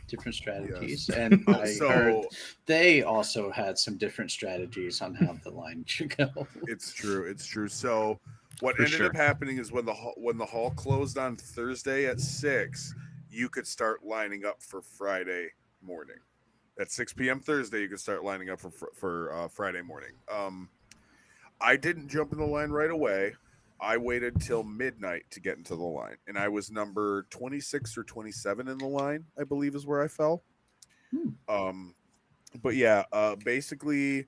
different strategies, Yes. and I So- heard they also had some different strategies on how the line should go. It's true. So what For ended sure. up happening is when the hall closed on Thursday at 6, you could start lining up for Friday morning. At 6 p.m. Thursday, you could start lining up for Friday morning. I didn't jump in the line right away. I waited till midnight to get into the line, and I was number 26 or 27 in the line, I believe is where I fell. But yeah, basically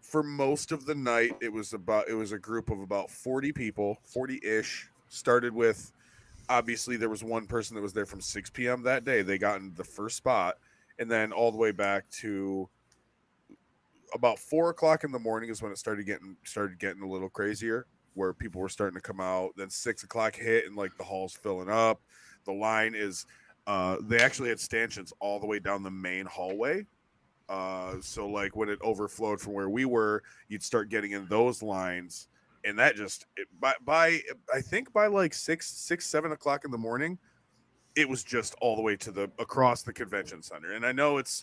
for most of the night, it was a group of about 40 people, 40-ish. Started with, obviously there was one person that was there from 6 p.m. that day. They got in the first spot, and then all the way back to about 4 o'clock in the morning is when it started getting a little crazier, where people were starting to come out. Then 6 o'clock hit, and like the hall's filling up. The line is, they actually had stanchions all the way down the main hallway. So like when it overflowed from where we were, you'd start getting in those lines, and that just by I think by like 7 o'clock in the morning, it was just all the way to across the convention center. And I know it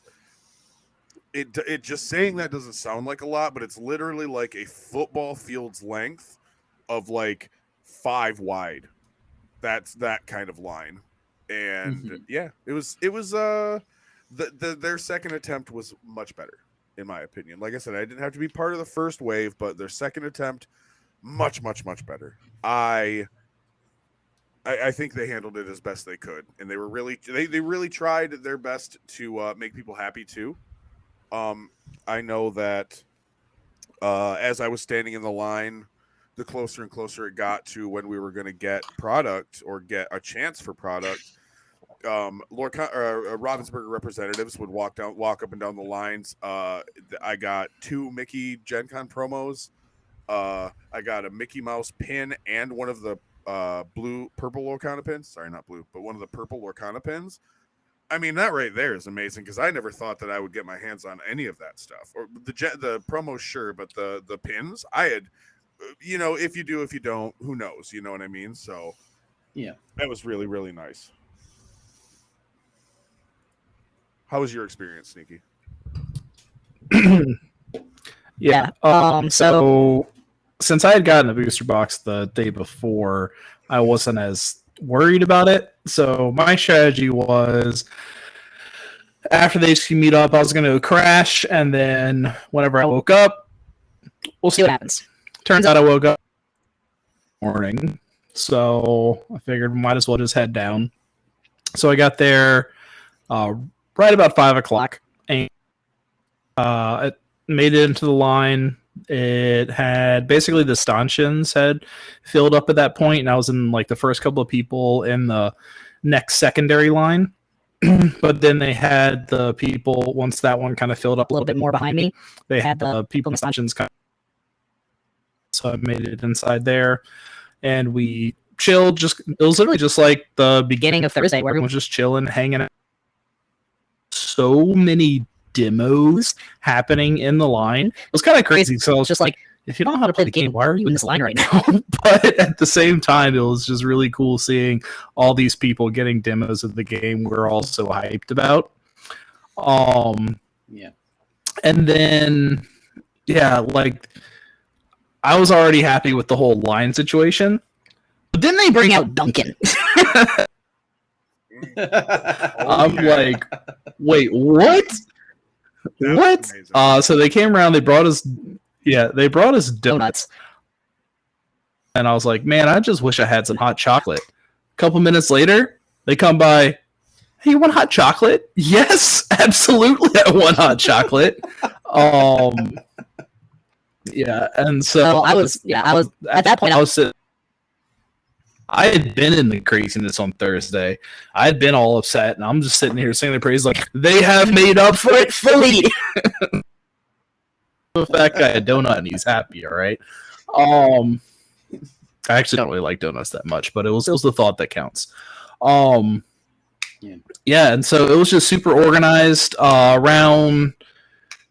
just saying that doesn't sound like a lot, but it's literally like a football field's length of like 5 wide. That's that kind of line. And yeah, it was their second attempt was much better, in my opinion. Like I said, I didn't have to be part of the first wave, but their second attempt, much better. I think they handled it as best they could, and they were they really tried their best to make people happy too. I know that as I was standing in the line, the closer and closer it got to when we were going to get product or get a chance for product, Ravensburger representatives would walk up and down the lines. I got 2 Mickey GenCon promos. I got a Mickey Mouse pin and one of the purple Lorcana pins. Sorry, not blue, but one of the purple Lorcana pins. I mean, that right there is amazing, because I never thought that I would get my hands on any of that stuff. Or the promos, sure, but the pins, I had, if you do, if you don't, who knows? You know what I mean? So Yeah. that was really, really nice. How was your experience, Sneaky? Yeah. So since I had gotten a booster box the day before, I wasn't as worried about it. So my strategy was, after they meet up, I was going to crash, and then whenever I woke up, we'll see what happens. Turns out I woke up morning, so I figured might as well just head down. So I got there right about 5 o'clock, and It made it into the line. It had basically the stanchions had filled up at that point, and I was in like the first couple of people in the next secondary line. But then they had the people, once that one kind of filled up A little bit more behind me. they had the people in the stanchions kind of, so I made it inside there, and we chilled. Just it was literally just like the beginning of Thursday, where everyone was just chilling, hanging out. So many demos happening in the line. It was kind of crazy. So I was just like, if you don't know how to play the game, why are you in this line right now? But at the same time, it was just really cool seeing all these people getting demos of the game we're all so hyped about. Yeah. And then, yeah, like I was already happy with the whole line situation. But then they bring out Duncan. I'm like, wait, what? What? So they came around, they brought us donuts. And I was like, man, I just wish I had some hot chocolate. A couple minutes later, they come by, hey, you want hot chocolate? Yes, absolutely, I want hot chocolate. Yeah, and so I was at that point. I was sitting. I had been in the craziness on Thursday. I had been all upset, and I'm just sitting here singing their praise like, they have made up for it fully. The fact I had a donut and he's happy, all right? I actually don't really like donuts that much, but it was the thought that counts. Yeah, and so it was just super organized. Around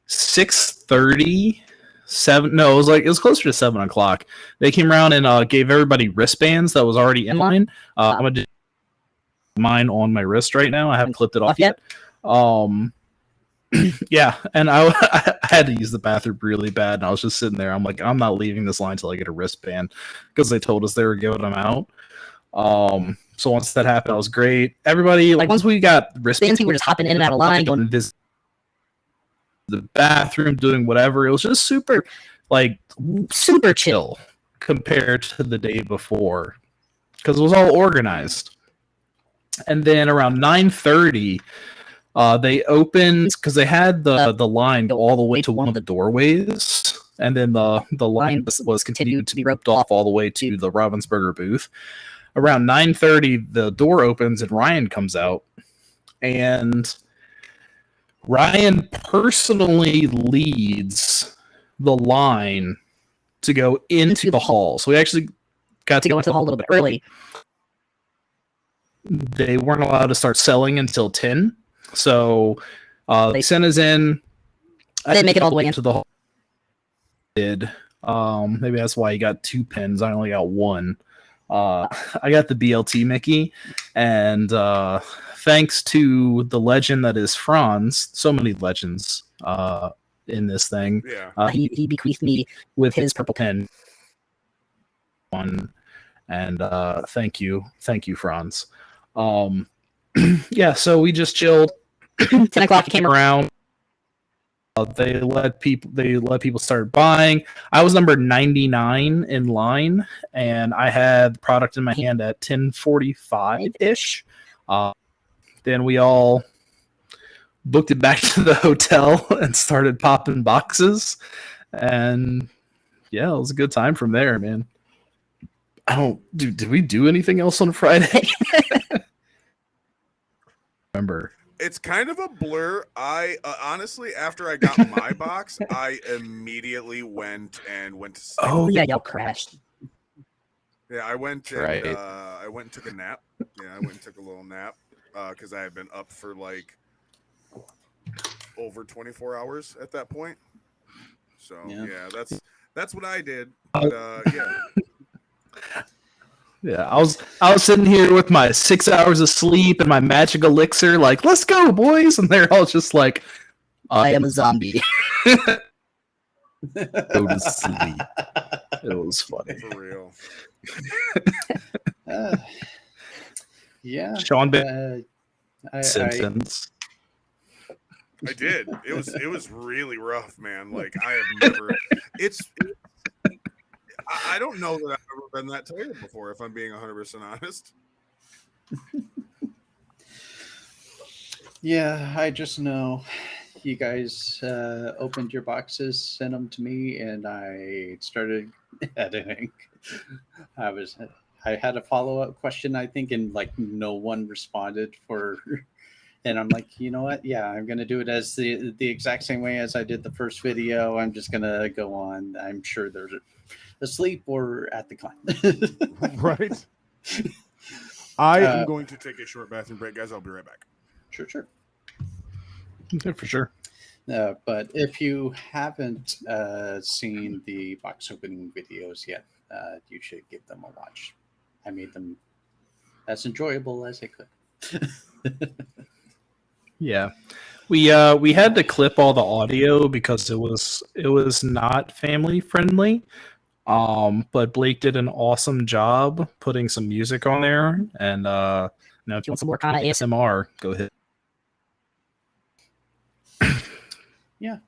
6:30, it was closer to 7:00. They came around and gave everybody wristbands that was already in line. I'm gonna do mine on my wrist right now. I haven't clipped it off yet. Yeah, and I had to use the bathroom really bad, and I was just sitting there. I'm like, I'm not leaving this line until I get a wristband, because they told us they were giving them out. So once that happened, that was great. Everybody, like, once we got wristbands, people were just hopping in and out of line, going to visit the bathroom, doing whatever. It was just super chill compared to the day before, because it was all organized. And then around 9:30, they opened, because they had the line go all the way to one of the doorways, and then the line was continued to be roped off all the way to the Ravensburger booth. Around 9:30, the door opens and Ryan comes out, and Ryan personally leads the line to go into the hall. So we actually got to go into the hall a little bit early. They weren't allowed to start selling until 10. So they sent us in. I didn't make it all the way into the hall. Maybe that's why he got 2 pins. I only got 1. I got the BLT Mickey, and thanks to the legend that is Franz, so many legends in this thing. Yeah. He bequeathed me with his purple pen. And thank you, Franz. Yeah, so we just chilled. 10 o'clock came around. They let people start buying. I was number 99 in line, and I had the product in my hand at 10:45 ish. Then we all booked it back to the hotel and started popping boxes, and yeah, it was a good time from there, man. Did we do anything else on Friday? Remember. It's kind of a blur. I honestly, after I got my box, I immediately went to sleep. Oh yeah, y'all crashed. Yeah, I went and Right. I went and took a nap. Yeah, I went and took a little nap because I had been up for like over 24 hours at that point. So yeah, that's what I did. But yeah. Yeah, I was sitting here with my 6 hours of sleep and my magic elixir, like, let's go, boys, and they're all just like, I am a zombie. Go to sleep. It was funny. For real. Yeah. Sean Simpsons. I did. It was really rough, man. Like I have never. I don't know that I've ever been that tired before, if I'm being 100% honest. Yeah, I just know, you guys opened your boxes, sent them to me, and I started editing. I had a follow up question, I think, and like no one responded for. And I'm like, you know what? Yeah, I'm gonna do it as the exact same way as I did the first video. I'm just gonna go on. I'm sure they're asleep or at the con. Right. I am going to take a short bathroom break, guys. I'll be right back. Sure. Yeah, for sure. But if you haven't seen the box opening videos yet, you should give them a watch. I made them as enjoyable as I could. Yeah. We had to clip all the audio because it was not family friendly. But Blake did an awesome job putting some music on there. And now if you want some more kind of ASMR, go ahead. Yeah.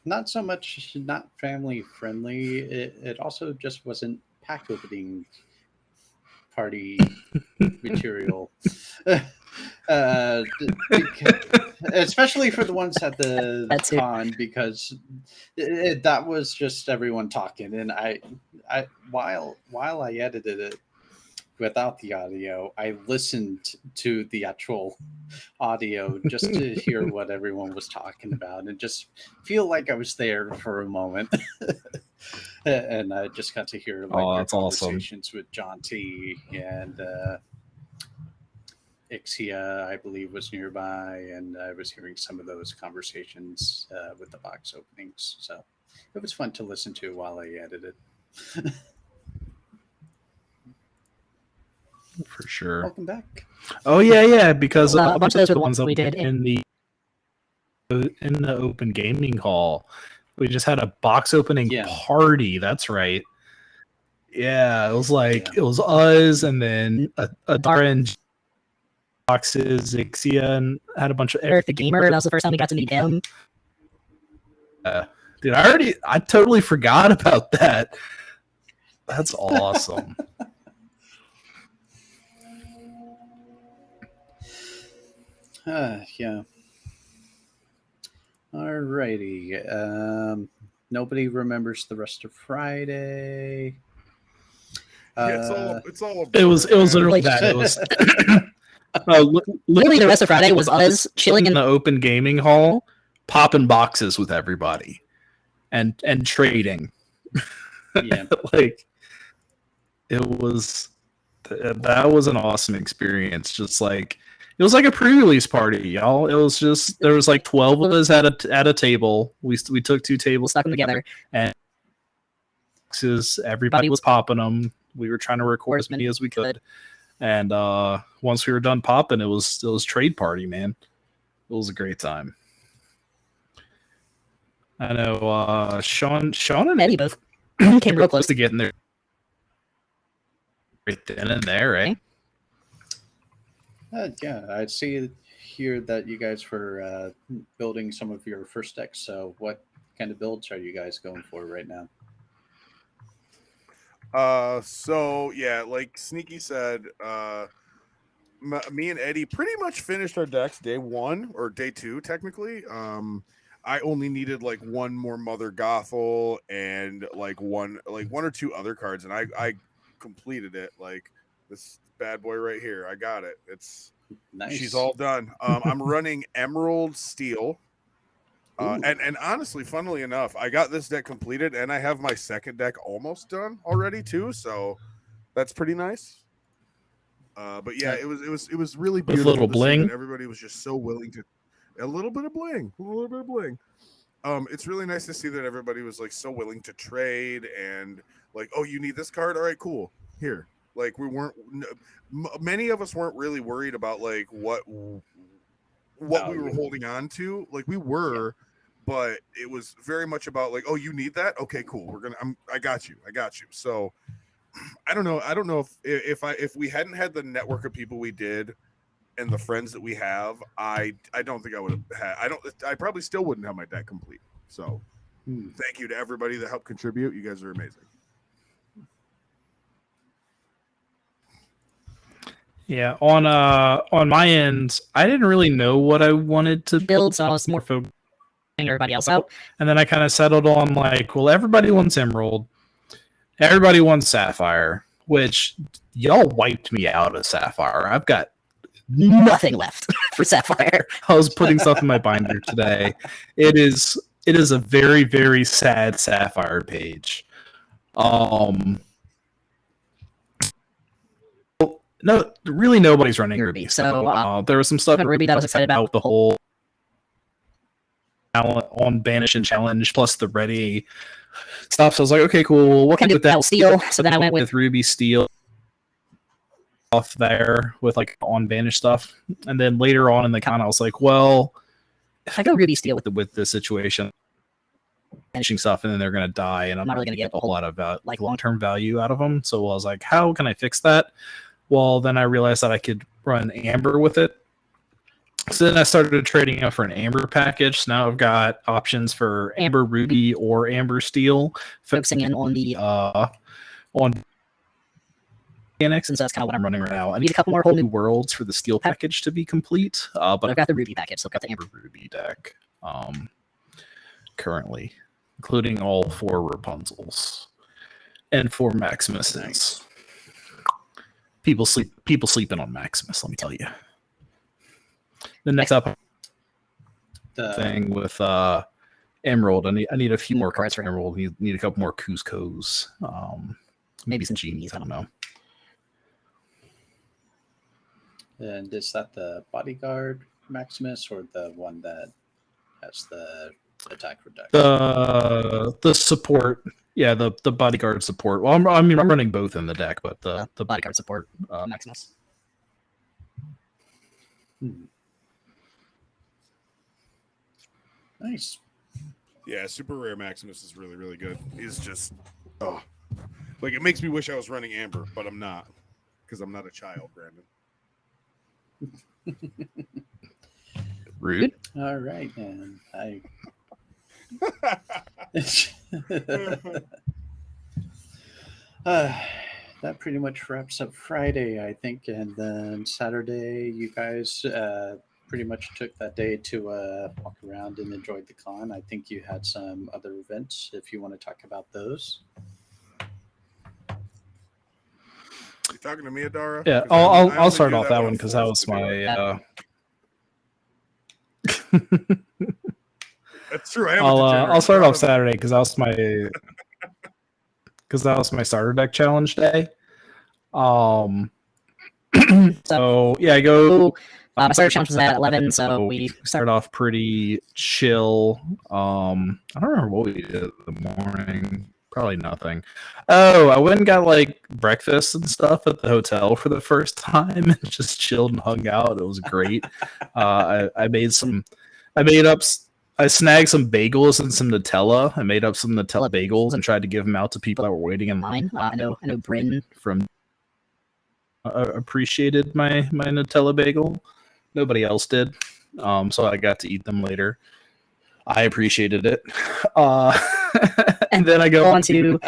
Not so much not family friendly. It also just wasn't pack opening party material. Especially for the ones at the con, because that was just everyone talking, and I while I edited it without the audio, I listened to the actual audio just to hear what everyone was talking about and just feel like I was there for a moment. And I just got to hear like their that's awesome. conversations with John T and Ixia, I believe, was nearby, and I was hearing some of those conversations with the box openings. So it was fun to listen to while I edited. For sure. Welcome back. Oh yeah, because a bunch of those were the ones up we did in the open gaming hall. We just had a box opening party. That's right. Yeah, it was like it was us, and then a orange boxes, Ixia, and had a bunch of Eric the Gamer. That was the first time we got to meet him. Dude, I totally forgot about that. That's awesome. Yeah. Alrighty. Nobody remembers the rest of Friday. Yeah, it's all. It was literally that. It was literally the rest of Friday was us chilling in the open gaming hall, popping boxes with everybody, and trading. Yeah, like that was an awesome experience. Just like it was like a pre-release party, y'all. It was just there was like 12 of us at a table. We took 2 tables, stuck them together, and everybody was popping them. We were trying to record as many as we could, and once we were done popping, it was trade party, man. It was a great time. I know Sean and Eddie both came real close to getting there right then and there, right? Yeah, I see here that you guys were building some of your first decks. So what kind of builds are you guys going for right now? So yeah, like Sneaky said, me and Eddie pretty much finished our decks day 1 or day 2 technically. I only needed like one more Mother Gothel and like one or two other cards, and I completed it. Like this bad boy right here, I got it. It's nice. She's all done. I'm running Emerald Steel. And honestly, funnily enough, I got this deck completed, and I have my second deck almost done already too. So that's pretty nice. But yeah, it was really beautiful. With little bling. Everybody was just so willing to a little bit of bling. It's really nice to see that everybody was like so willing to trade and like, oh, you need this card? All right, cool. Here. Like we weren't. Many of us weren't really worried about like what we were holding on to. Like we were. Yeah. But it was very much about like, oh, you need that? Okay, cool. I got you. So I don't know if we hadn't had the network of people we did and the friends that we have, I don't think I would have had. I probably still wouldn't have my deck complete. So thank you to everybody that helped contribute. You guys are amazing. Yeah, on my end, I didn't really know what I wanted to Build, so I was more focus everybody else out. and then I kind of settled on like, well, everybody wants Emerald, everybody wants Sapphire, which y'all wiped me out of Sapphire. I've got Nothing left for Sapphire. I was putting stuff in my binder today. It is a very, very sad Sapphire page. No, really nobody's running Ruby. So So there was some stuff on Ruby that I was excited about the whole on Banish and Challenge plus the ready stuff. So I was like, okay, cool. What can can I do do with that? Battle Steel. So then I went with With Ruby Steel off there with like on Banish stuff, and then later on in the con, I was like, well, if I go Ruby Steel with the situation, finishing stuff, and then they're gonna die, and I'm not really gonna get a whole lot of like long-term value out of them. So I was like, how can I fix that? Well, then I realized that I could run Amber with it. So then I started trading out for an Amber package. So now I've got options for Amber Ruby or Amber Steel, focusing in on the on mechanics, and so that's kind of what I'm running right now. I need a couple more whole new worlds for the Steel package to be complete, but I've got the Ruby package, so I've got the Amber Ruby deck currently, including all 4 Rapunzels and 4 Maximuses. Nice. People sleeping on Maximus, let me tell you. The next up thing with Emerald, I need a few more cards for Emerald. Need a couple more Cuscos, maybe some genies. I don't know. And is that the bodyguard Maximus or the one that has the attack reduction? The support, yeah, the bodyguard support. Well, I'm running both in the deck, but the bodyguard support Maximus. Nice. Yeah, super rare Maximus is really, really good. He's just, like it makes me wish I was running Amber, but I'm not, because I'm not a child, Brandon. Rude. All right, and that pretty much wraps up Friday, I think, and then Saturday, you guys pretty much took that day to walk around and enjoyed the con. I think you had some other events. If you want to talk about those. You talking to me, Adara? Yeah, I'll start off that one because that was my. That's true. I'll start off Saturday because that was my starter deck challenge day. So yeah, I go. My starter challenge was at 11, so we started off pretty chill. I don't remember what we did in the morning. Probably nothing. Oh, I went and got like breakfast and stuff at the hotel for the first time and just chilled and hung out. It was great. I snagged some bagels and some Nutella. I made up some Nutella bagels and tried to give them out to people that were waiting in line. I know Bryn from appreciated my Nutella bagel. Nobody else did, so I got to eat them later. I appreciated it. And then I go on to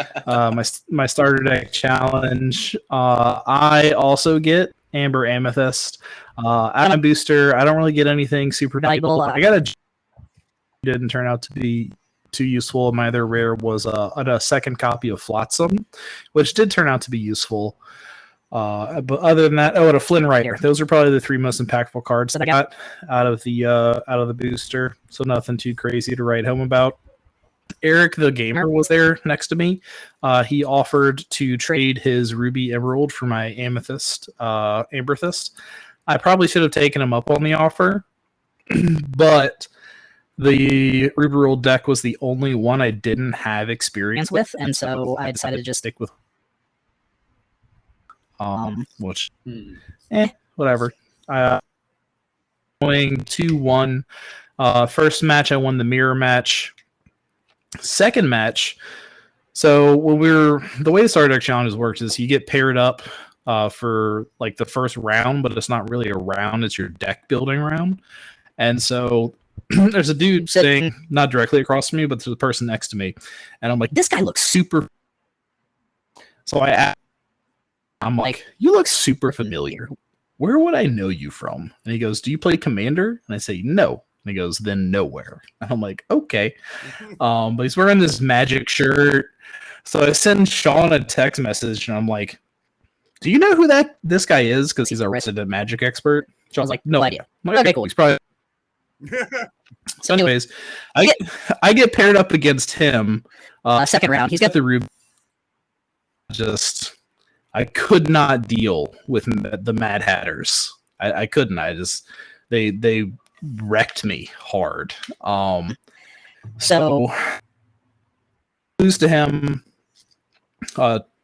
my starter deck challenge. I also get Amber Amethyst. Out of booster, I don't really get anything super valuable. I got a didn't turn out to be too useful. My other rare was a second copy of Flotsam, which did turn out to be useful. But other than that, and a Flynn Rider. Those are probably the 3 most impactful cards that I got out of the booster. So nothing too crazy to write home about. Eric the Gamer was there next to me. He offered to trade his Ruby Emerald for my Amethyst, Amberthyst. I probably should have taken him up on the offer, but the Ruby Emerald deck was the only one I didn't have experience with, and so I decided to just stick with which whatever. Going 2-1. First match I won the mirror match. Second match, so the way the starter deck challenges works is you get paired up for like the first round, but it's not really a round, it's your deck building round. And so there's a dude sitting not directly across from me, but there's a person next to me, and I'm like, this guy looks super. So I'm like, you look super familiar. where would I know you from? And he goes, do you play Commander? And I say, no. And he goes, then nowhere. And I'm like, okay. But he's wearing this Magic shirt. So I send Sean a text message and I'm like, do you know who this guy is? Because he's a resident Magic expert. Sean's like, no idea. Like, okay, cool. He's probably. So, anyways, I get paired up against him. Second round, He's got the Rube. I could not deal with the Mad Hatters. I couldn't. They wrecked me hard. So lose to him.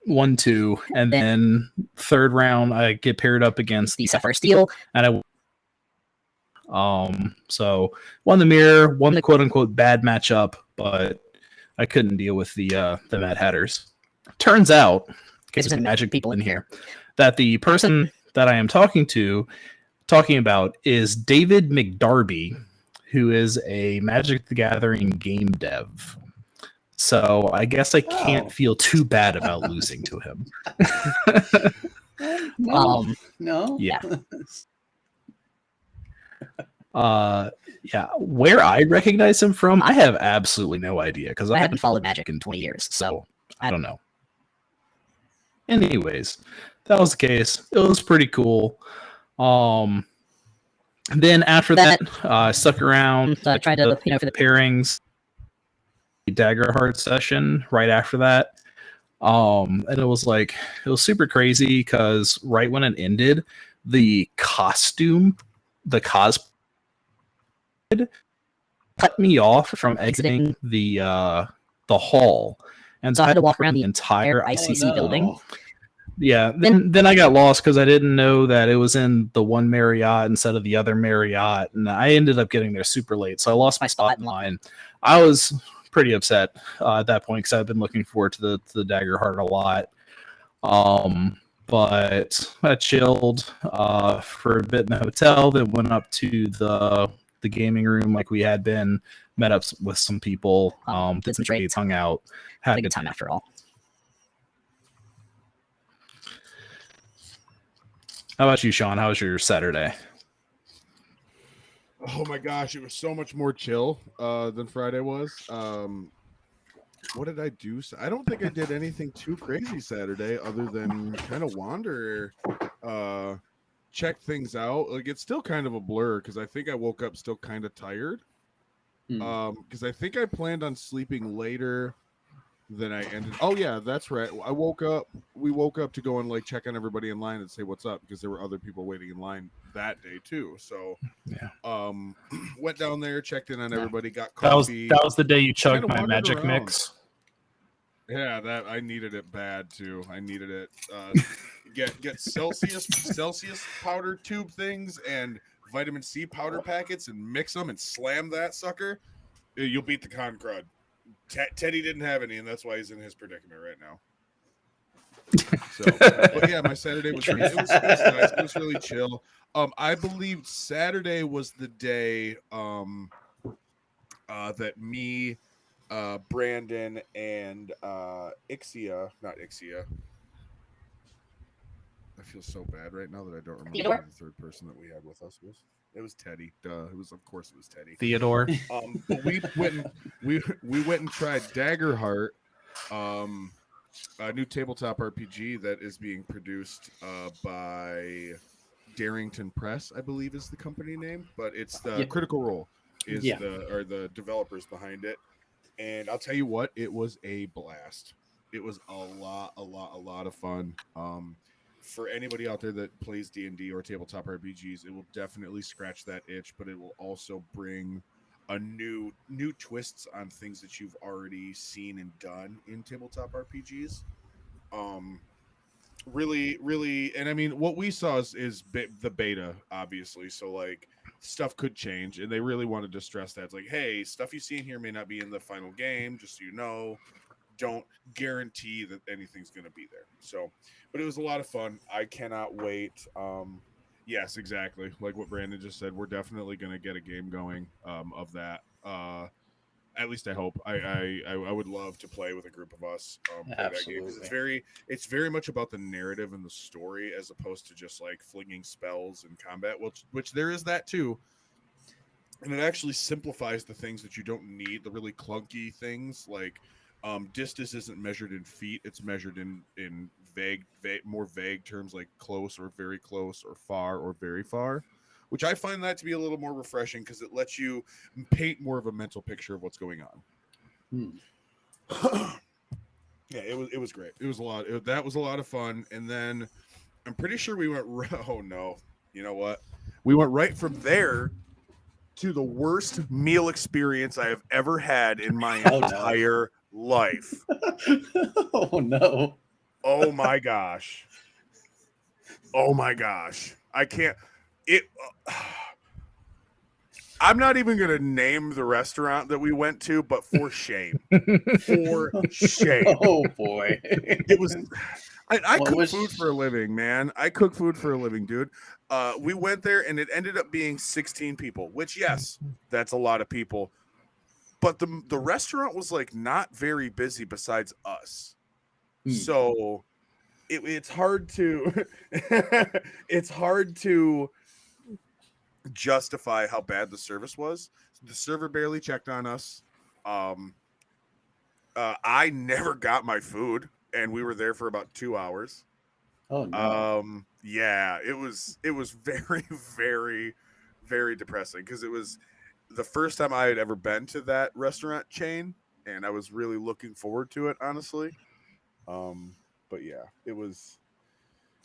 1-2, and then third round I get paired up against the Sapphire Steel, and so won the mirror, won the quote unquote bad matchup, but I couldn't deal with the Mad Hatters. Turns out, because there's Magic people in here, that the person that I am talking about is David McDarby, who is a Magic the Gathering game dev. So I guess I can't feel too bad about losing to him. No. Yeah. Yeah. Where I recognize him from, I have absolutely no idea because I haven't followed Magic in 20 years. So I don't know. Anyways, that was the case. It was pretty cool. Then after that, I stuck around. I tried to, for the pairings. Daggerheart session right after that. And it was super crazy because right when it ended, the cos cut me off from exiting the hall, and so I had to walk around the entire ICC building. Yeah, then I got lost because I didn't know that it was in the one Marriott instead of the other Marriott, and I ended up getting there super late, so I lost my spot in line. I was pretty upset at that point because I've been looking forward to the Daggerheart a lot. But I chilled for a bit in the hotel, then went up to the gaming room like we had been, met up with some people, did some trades, hung out, had a good time after all. How about you, Sean? How was your Saturday? Oh my gosh, it was so much more chill than Friday was. What did I do? I don't think I did anything too crazy Saturday other than kind of wander, check things out. Like, it's still kind of a blur because I think I woke up still kind of tired. Because I think I planned on sleeping later than I ended. Oh yeah, that's right. We woke up to go and like check on everybody in line and say what's up because there were other people waiting in line that day too. So yeah, went down there, checked in on everybody, got coffee. That was the day you chugged my Magic mix. Yeah, that I needed it bad too. I needed it. Get Celsius powder tube things and vitamin C powder packets and mix them and slam that sucker. You'll beat the con crud. Teddy didn't have any, and that's why he's in his predicament right now. So, but yeah, my Saturday was nice. It was really chill. I believe Saturday was the day that me, Brandon, and Ixia, not Ixia. I feel so bad right now that I don't remember who the third person that we had with us was. It was Teddy. Duh. It was Teddy. Theodore. But we went and tried Daggerheart, a new tabletop RPG that is being produced by Darrington Press, I believe is the company name, but it's the Critical Role is the developers behind it. And I'll tell you what, it was a blast. It was a lot of fun. For anybody out there that plays D&D or tabletop RPGs, it will definitely scratch that itch, but it will also bring a new twists on things that you've already seen and done in tabletop RPGs. Really, and I mean, what we saw is the beta, obviously. So like, stuff could change, and they really wanted to stress that. It's like, hey, stuff you see in here may not be in the final game, just so you know. Don't guarantee that anything's going to be there. So, but it was a lot of fun. I cannot wait. Yes, exactly. Like what Brandon just said, we're definitely going to get a game going of that. At least I hope. I would love to play with a group of us. Play that game, 'cause it's very much about the narrative and the story as opposed to just like flinging spells and combat, which there is that too. And it actually simplifies the things that you don't need, the really clunky things like distance isn't measured in feet; it's measured in vague, more vague terms like close or very close or far or very far, which I find that to be a little more refreshing because it lets you paint more of a mental picture of what's going on. Yeah, it was great. It was a lot. That was a lot of fun. And then I'm pretty sure we went. Oh no, you know what? We went right from there to the worst meal experience I have ever had in my entire life. Oh no. Oh my gosh. Oh my gosh. I can't. I'm not even going to name the restaurant that we went to, but for shame. For shame. Oh boy. It was. I cook food for a living, man. I cook food for a living, dude. We went there and it ended up being 16 people, which, yes, that's a lot of people. But the restaurant was like not very busy besides us. So it's hard to justify how bad the service was. The server barely checked on us. I never got my food, and we were there for about 2 hours. Oh no. Yeah, it was very, very, very depressing because it was the first time I had ever been to that restaurant chain, and I was really looking forward to it, honestly. But yeah, it was.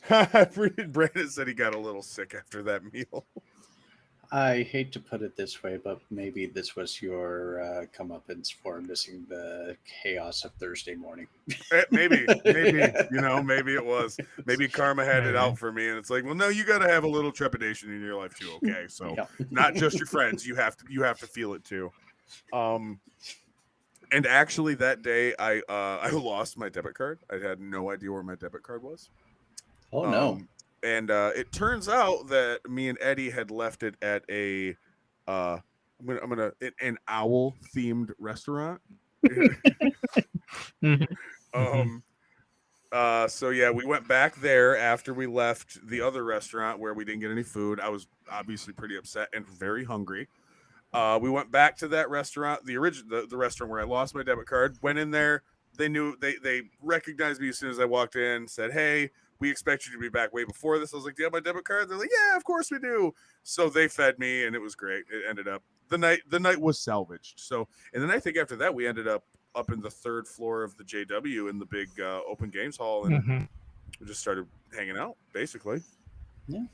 Brandon said he got a little sick after that meal. I hate to put it this way, but maybe this was your comeuppance for missing the chaos of Thursday morning. Maybe, maybe it was. Maybe karma had it out for me, and it's like, well, no, you got to have a little trepidation in your life too. Okay, so not just your friends, you have to feel it too. And actually, that day I lost my debit card. I had no idea where my debit card was. Oh no. And it turns out that me and Eddie had left it at a an owl themed restaurant. So yeah, we went back there after we left the other restaurant where we didn't get any food. I was obviously pretty upset and very hungry. We went back to that restaurant, the restaurant where I lost my debit card. Went in there. They knew they recognized me as soon as I walked in. Said, "Hey, we expect you to be back way before this." I was like, "Do you have my debit card?" They're like, "Yeah, of course we do." So they fed me, and it was great. It ended up the night was salvaged. So, and then I think after that we ended up in the third floor of the JW in the big open games hall, and we just started hanging out, basically. Yeah.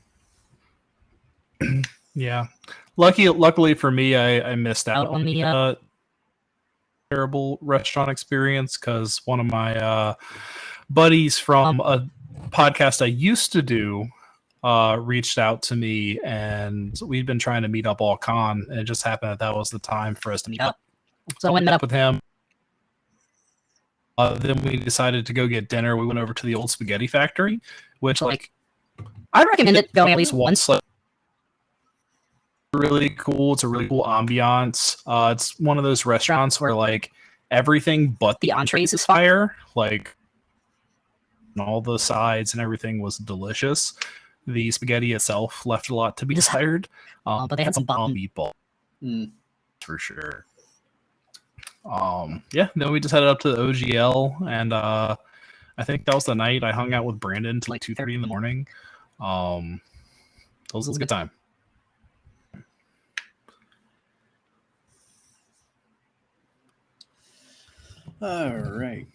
Yeah. Luckily for me, I missed out on the terrible restaurant experience because one of my buddies from a podcast I used to do reached out to me, and we'd been trying to meet up all con, and it just happened that was the time for us to meet up. So I went and met up with him. Then we decided to go get dinner. We went over to the old spaghetti factory, which I recommend it going at least once. Really cool. It's a really cool ambiance. It's one of those restaurants where everything but the entrees is fire. And all the sides and everything was delicious. The spaghetti itself left a lot to be desired, but they had some bomb meatball for sure. Yeah. Then we just headed up to the OGL, and I think that was the night I hung out with Brandon till 2:30 in the morning. It was a good time. All right,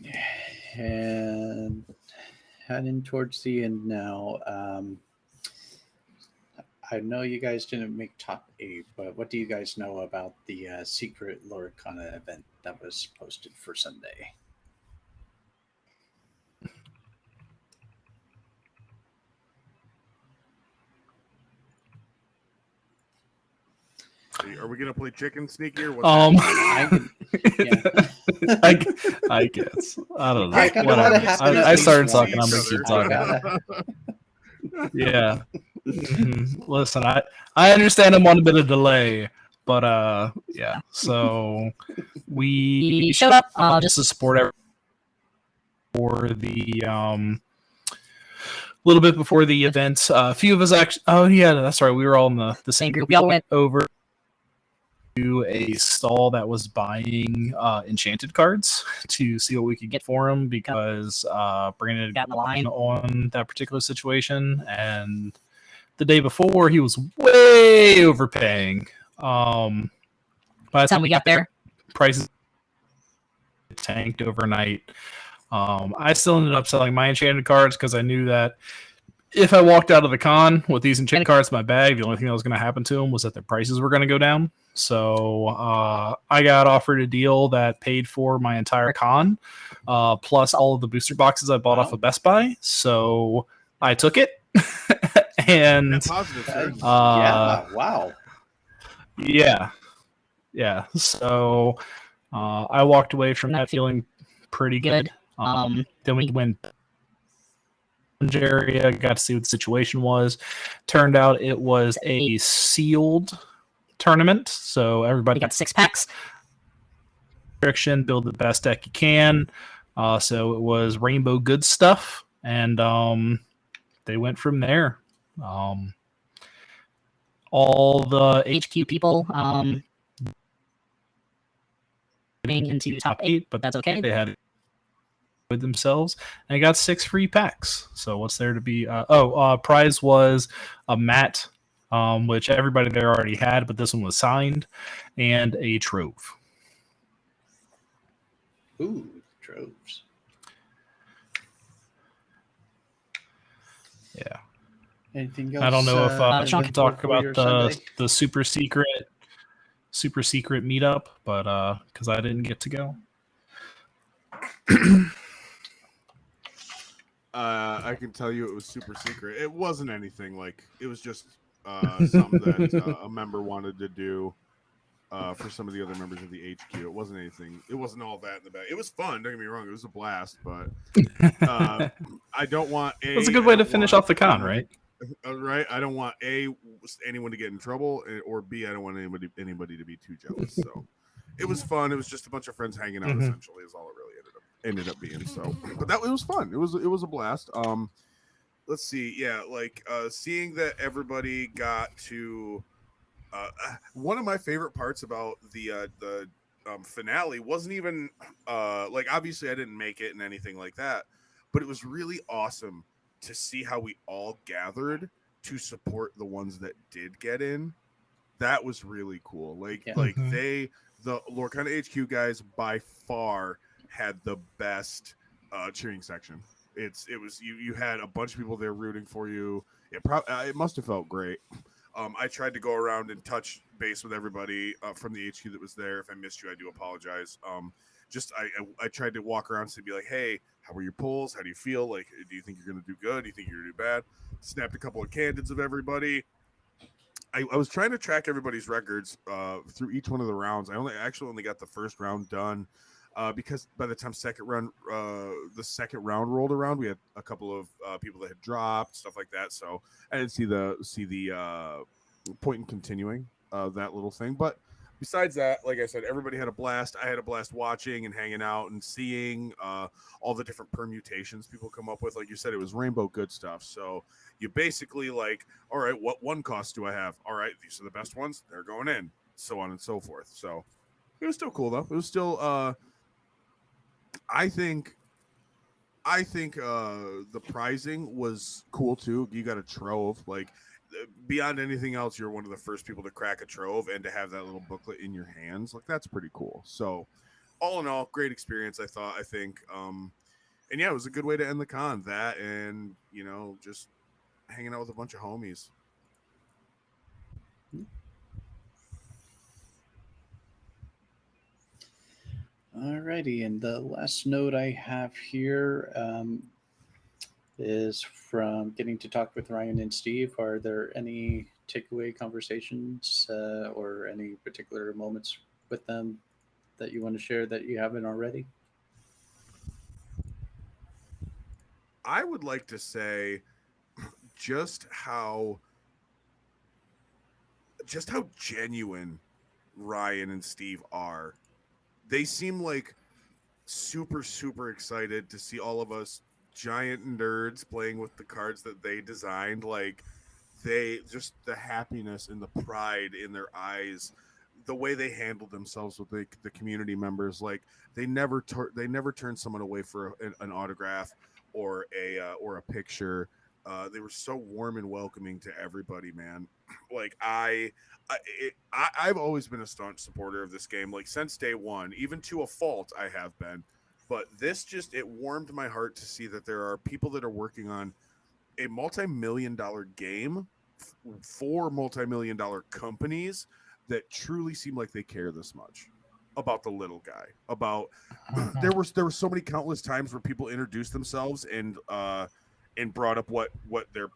and heading towards the end now. I know you guys didn't make top 8, but what do you guys know about the secret Loricana event that was posted for Sunday? Are we gonna play chicken sneaky or what? I guess. I don't know. Whatever. I started talking. I'm gonna keep talking. Yeah. Listen, I understand I'm on a bit of delay, But yeah. So we He showed up just to just support everyone for the little bit before the event. A few of us actually. Oh yeah, that's right. We were all in the same group. we all went over to a stall that was buying enchanted cards to see what we could get for him because Brandon had got in the line. on that particular situation, and the day before he was way overpaying. By the time we got there, prices tanked overnight. I still ended up selling my enchanted cards because I knew that if I walked out of the con with these enchanted cards in my bag, the only thing that was going to happen to them was that their prices were going to go down. So I got offered a deal that paid for my entire con, plus all of the booster boxes I bought off of Best Buy. So I took it. And Net positive, sir. Yeah, wow. Yeah. So I walked away from that feeling pretty good. Then we went area, got to see what the situation was. Turned out it was a sealed tournament, so everybody got 6-packs. Restriction, build the best deck you can. So it was rainbow good stuff, and they went from there. All the HQ people getting into top 8, but that's okay. They had with themselves, and I got 6 free packs. So what's there to be? Prize was a mat, which everybody there already had, but this one was signed, and a trove. Ooh, troves. Yeah. Anything else? I don't know if Sean can talk for your about Sunday? the super secret meetup, but because I didn't get to go. I can tell you it was super secret. It wasn't anything like it was just something that a member wanted to do for some of the other members of the HQ. It wasn't anything. It wasn't all that in the back. It was fun. Don't get me wrong. It was a blast, but I don't want It's a good way to finish off the con, right? Right. I don't want anyone to get in trouble, or B, I don't want anybody to be too jealous. So it was fun. It was just a bunch of friends hanging out. Essentially, is all it really ended up being. So, but it was fun. It was a blast. Let's see. Yeah, like seeing that everybody got to. One of my favorite parts about the finale wasn't even like obviously I didn't make it and anything like that, but it was really awesome to see how we all gathered to support the ones that did get in. That was really cool. Like the Lorcana HQ guys by far had the best cheering section. It was you had a bunch of people there rooting for you. It must have felt great. I tried to go around and touch base with everybody from the HQ that was there. If I missed you, I do apologize. I tried to walk around and be like, hey, how are your pulls? How do you feel? Like, do you think you're going to do good? Do you think you're going to do bad? Snapped a couple of candids of everybody. I was trying to track everybody's records through each one of the rounds. I only got the first round done because by the time the second round rolled around, we had a couple of people that had dropped, stuff like that. So I didn't see the point in continuing that little thing. But besides that, like I said, everybody had a blast. I had a blast watching and hanging out and seeing all the different permutations people come up with. Like you said, it was rainbow good stuff. So you basically like, all right, what one cost do I have? All right, these are the best ones. They're going in, so on and so forth. So it was still cool though. It was still I think the prizing was cool too. You got a trove. Like beyond anything else, you're one of the first people to crack a trove and to have that little booklet in your hands. Like that's pretty cool. So all in all, great experience. I think and yeah, it was a good way to end the con. That and just hanging out with a bunch of homies. Alrighty, and the last note I have here is from getting to talk with Ryan and Steve. Are there any takeaway conversations or any particular moments with them that you want to share that you haven't already? I would like to say just how genuine Ryan and Steve are. They seem like super, super excited to see all of us giant nerds playing with the cards that they designed. Like, they just the happiness and the pride in their eyes, the way they handled themselves with the community members. Like, they never turned someone away for an autograph or a picture. They were so warm and welcoming to everybody, man. Like, I've always been a staunch supporter of this game, like since day one, even to a fault. I have been, but this just it warmed my heart to see that there are people that are working on a multi-million-dollar game for multi-million-dollar companies that truly seem like they care this much about the little guy. About there were so many countless times where people introduced themselves and brought up what their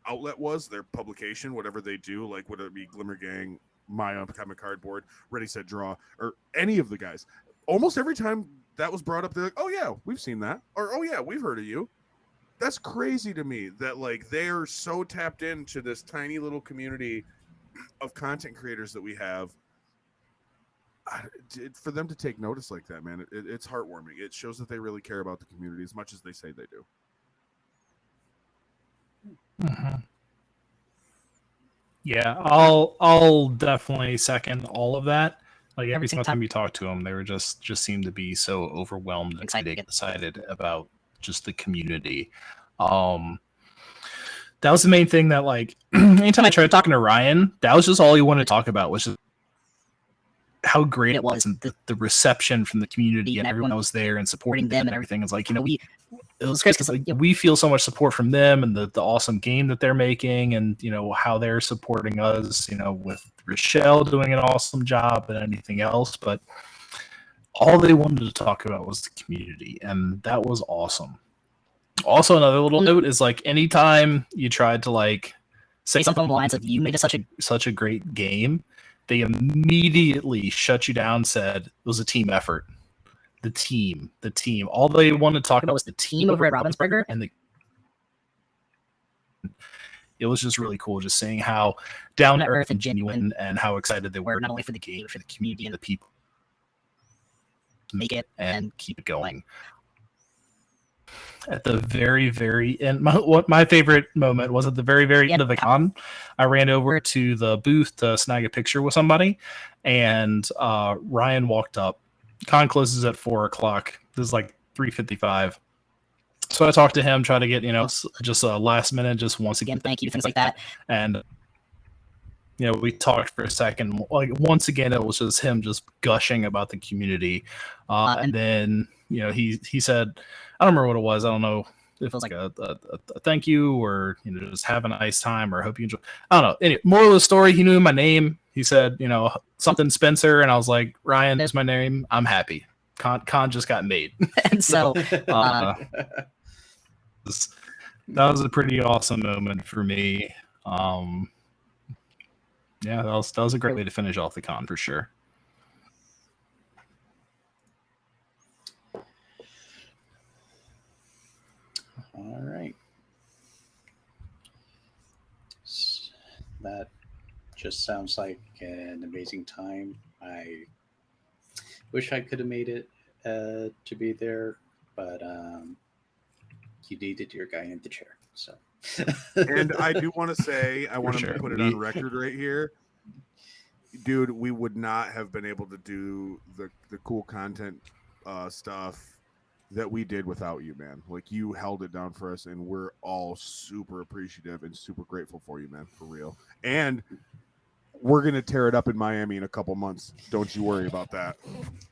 outlet was, their publication, whatever they do, like whether it be Glimmer Gang, My Uncommon Cardboard, Ready Set Draw, or any of the guys. Almost every time that was brought up, they're like, "Oh yeah, we've seen that," or "Oh yeah, we've heard of you." That's crazy to me that like they are so tapped into this tiny little community of content creators that we have. For them to take notice like that, man, it's heartwarming. It shows that they really care about the community as much as they say they do. Mm-hmm. Yeah, I'll definitely second all of that. Like every single time you talk to them, they were just seemed to be so overwhelmed and excited about just the community. That was the main thing that, like, anytime I tried talking to Ryan, that was just all he wanted to talk about, was just how great it was and the reception from the community and everyone that was there and supporting them and everything. It's like, it was great because, like, we feel so much support from them and the awesome game that they're making, and how they're supporting us, with Rochelle doing an awesome job and anything else. But all they wanted to talk about was the community, and that was awesome. Also, another little note is, like, anytime you tried to, like, say something along the lines of "you made such a great game," they immediately shut you down. Said it was a team effort. The team. All they wanted to talk about was the team over at Ravensburger, and it was just really cool, just seeing how down to earth and genuine, and how excited they were not only for the game, but for the community and the people to make it and keep it going. At the very, very end, my favorite moment was at the very, very end of the con. I ran over to the booth to snag a picture with somebody, and Ryan walked up. Con closes at 4:00. This is like 3:55. So I talked to him, try to get just a last minute, just once again, thank you, things like that, and we talked for a second. Like, once again, it was just him just gushing about the community, and then he said, I don't remember what it was. I don't know if it was like a thank you, or just have a nice time, or hope you enjoy. I don't know. Anyway, moral of the story, he knew my name. He said, something Spencer, and I was like, Ryan is my name. I'm happy. Con just got made. And so that was a pretty awesome moment for me. Yeah, that was a great way to finish off the con for sure. All right. That just sounds like an amazing time. I wish I could have made it to be there, but you needed your guy in the chair. So, and I do want to say, I want to put it on record right here, dude. We would not have been able to do the cool content stuff that we did without you, man. Like, you held it down for us, and we're all super appreciative and super grateful for you, man, for real. And we're gonna tear it up in Miami in a couple months. Don't you worry about that.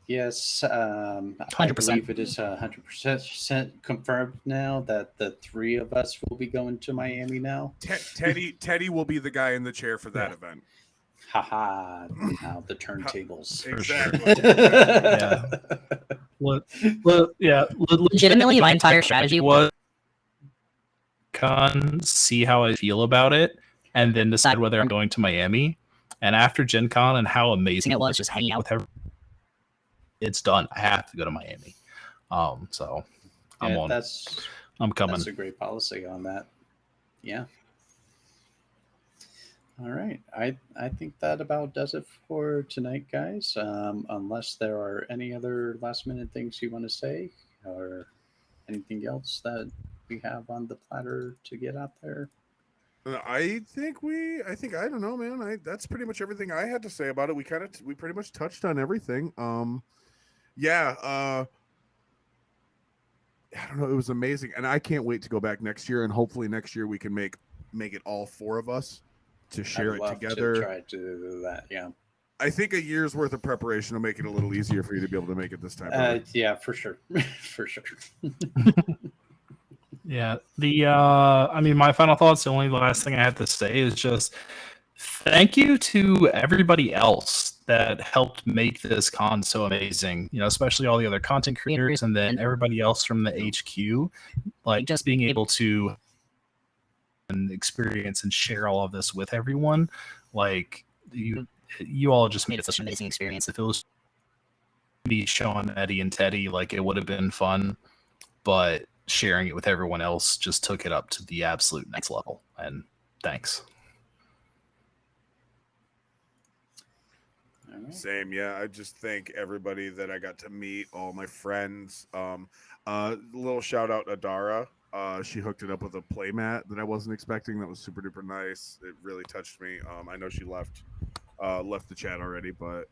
Yes, 100%. I believe it is 100% confirmed now that the three of us will be going to Miami now. Teddy will be the guy in the chair for that event. Haha! Now the turntables. Exactly. Yeah. Legitimately, my entire strategy was see how I feel about it, and then decide whether I'm going to Miami. And after GenCon and how amazing it was just hanging out with her, it's done. I have to go to Miami. So I'm on. I'm coming. That's a great policy on that. Yeah. All right. I think that about does it for tonight, guys. Unless there are any other last minute things you want to say or anything else that we have on the platter to get out there. I don't know, man. That's pretty much everything I had to say about it. We pretty much touched on everything. Yeah, I don't know. It was amazing, and I can't wait to go back next year. And hopefully next year we can make it all four of us to I'd share it love to together. try to do that. Yeah. I think a year's worth of preparation will make it a little easier for you to be able to make it this time. Brother. Yeah, for sure. For sure. Yeah. I mean, my final thoughts, the only last thing I have to say is just thank you to everybody else that helped make this con so amazing. You know, especially all the other content creators and then everybody else from the HQ. Like just being able to and experience and share all of this with everyone. Like you all just made it such an amazing experience. If it was me, Sean, Eddie, and Teddy, like it would have been fun, but sharing it with everyone else just took it up to the absolute next level. And thanks. All right. Same, yeah. I just thank everybody that I got to meet, all my friends. Little shout out Adara. She hooked it up with a playmat that I wasn't expecting. That was super duper nice. It really touched me. I know she left the chat already, but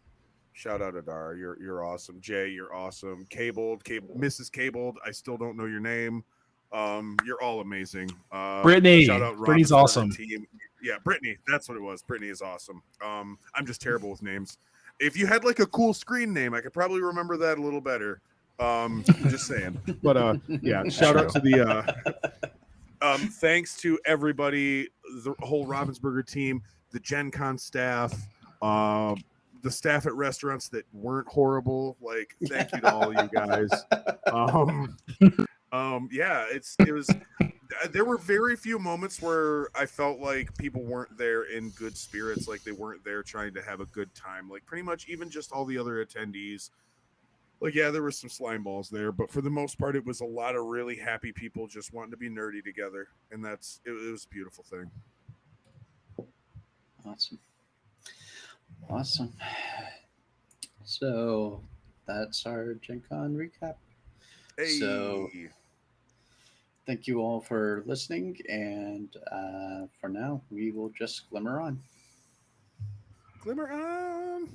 shout out Adara. You're awesome. Jay, you're awesome. Mrs. Cabled. I still don't know your name. You're all amazing. Brittany. Shout out Brittany's Robin's awesome. team. Yeah, Brittany. That's what it was. Brittany is awesome. I'm just terrible with names. If you had like a cool screen name, I could probably remember that a little better. Just saying. But yeah, shout out to the thanks to everybody, the whole Ravensburger team, the GenCon staff, the staff at restaurants that weren't horrible. Like, thank you to all you guys. Yeah, it was. There were very few moments where I felt like people weren't there in good spirits, like they weren't there trying to have a good time. Like pretty much even just all the other attendees. Like, yeah, there were some slime balls there, but for the most part, it was a lot of really happy people just wanting to be nerdy together, and it was a beautiful thing. Awesome. So that's our Gen Con recap. Hey, So thank you all for listening, and for now, we will just glimmer on. Glimmer on.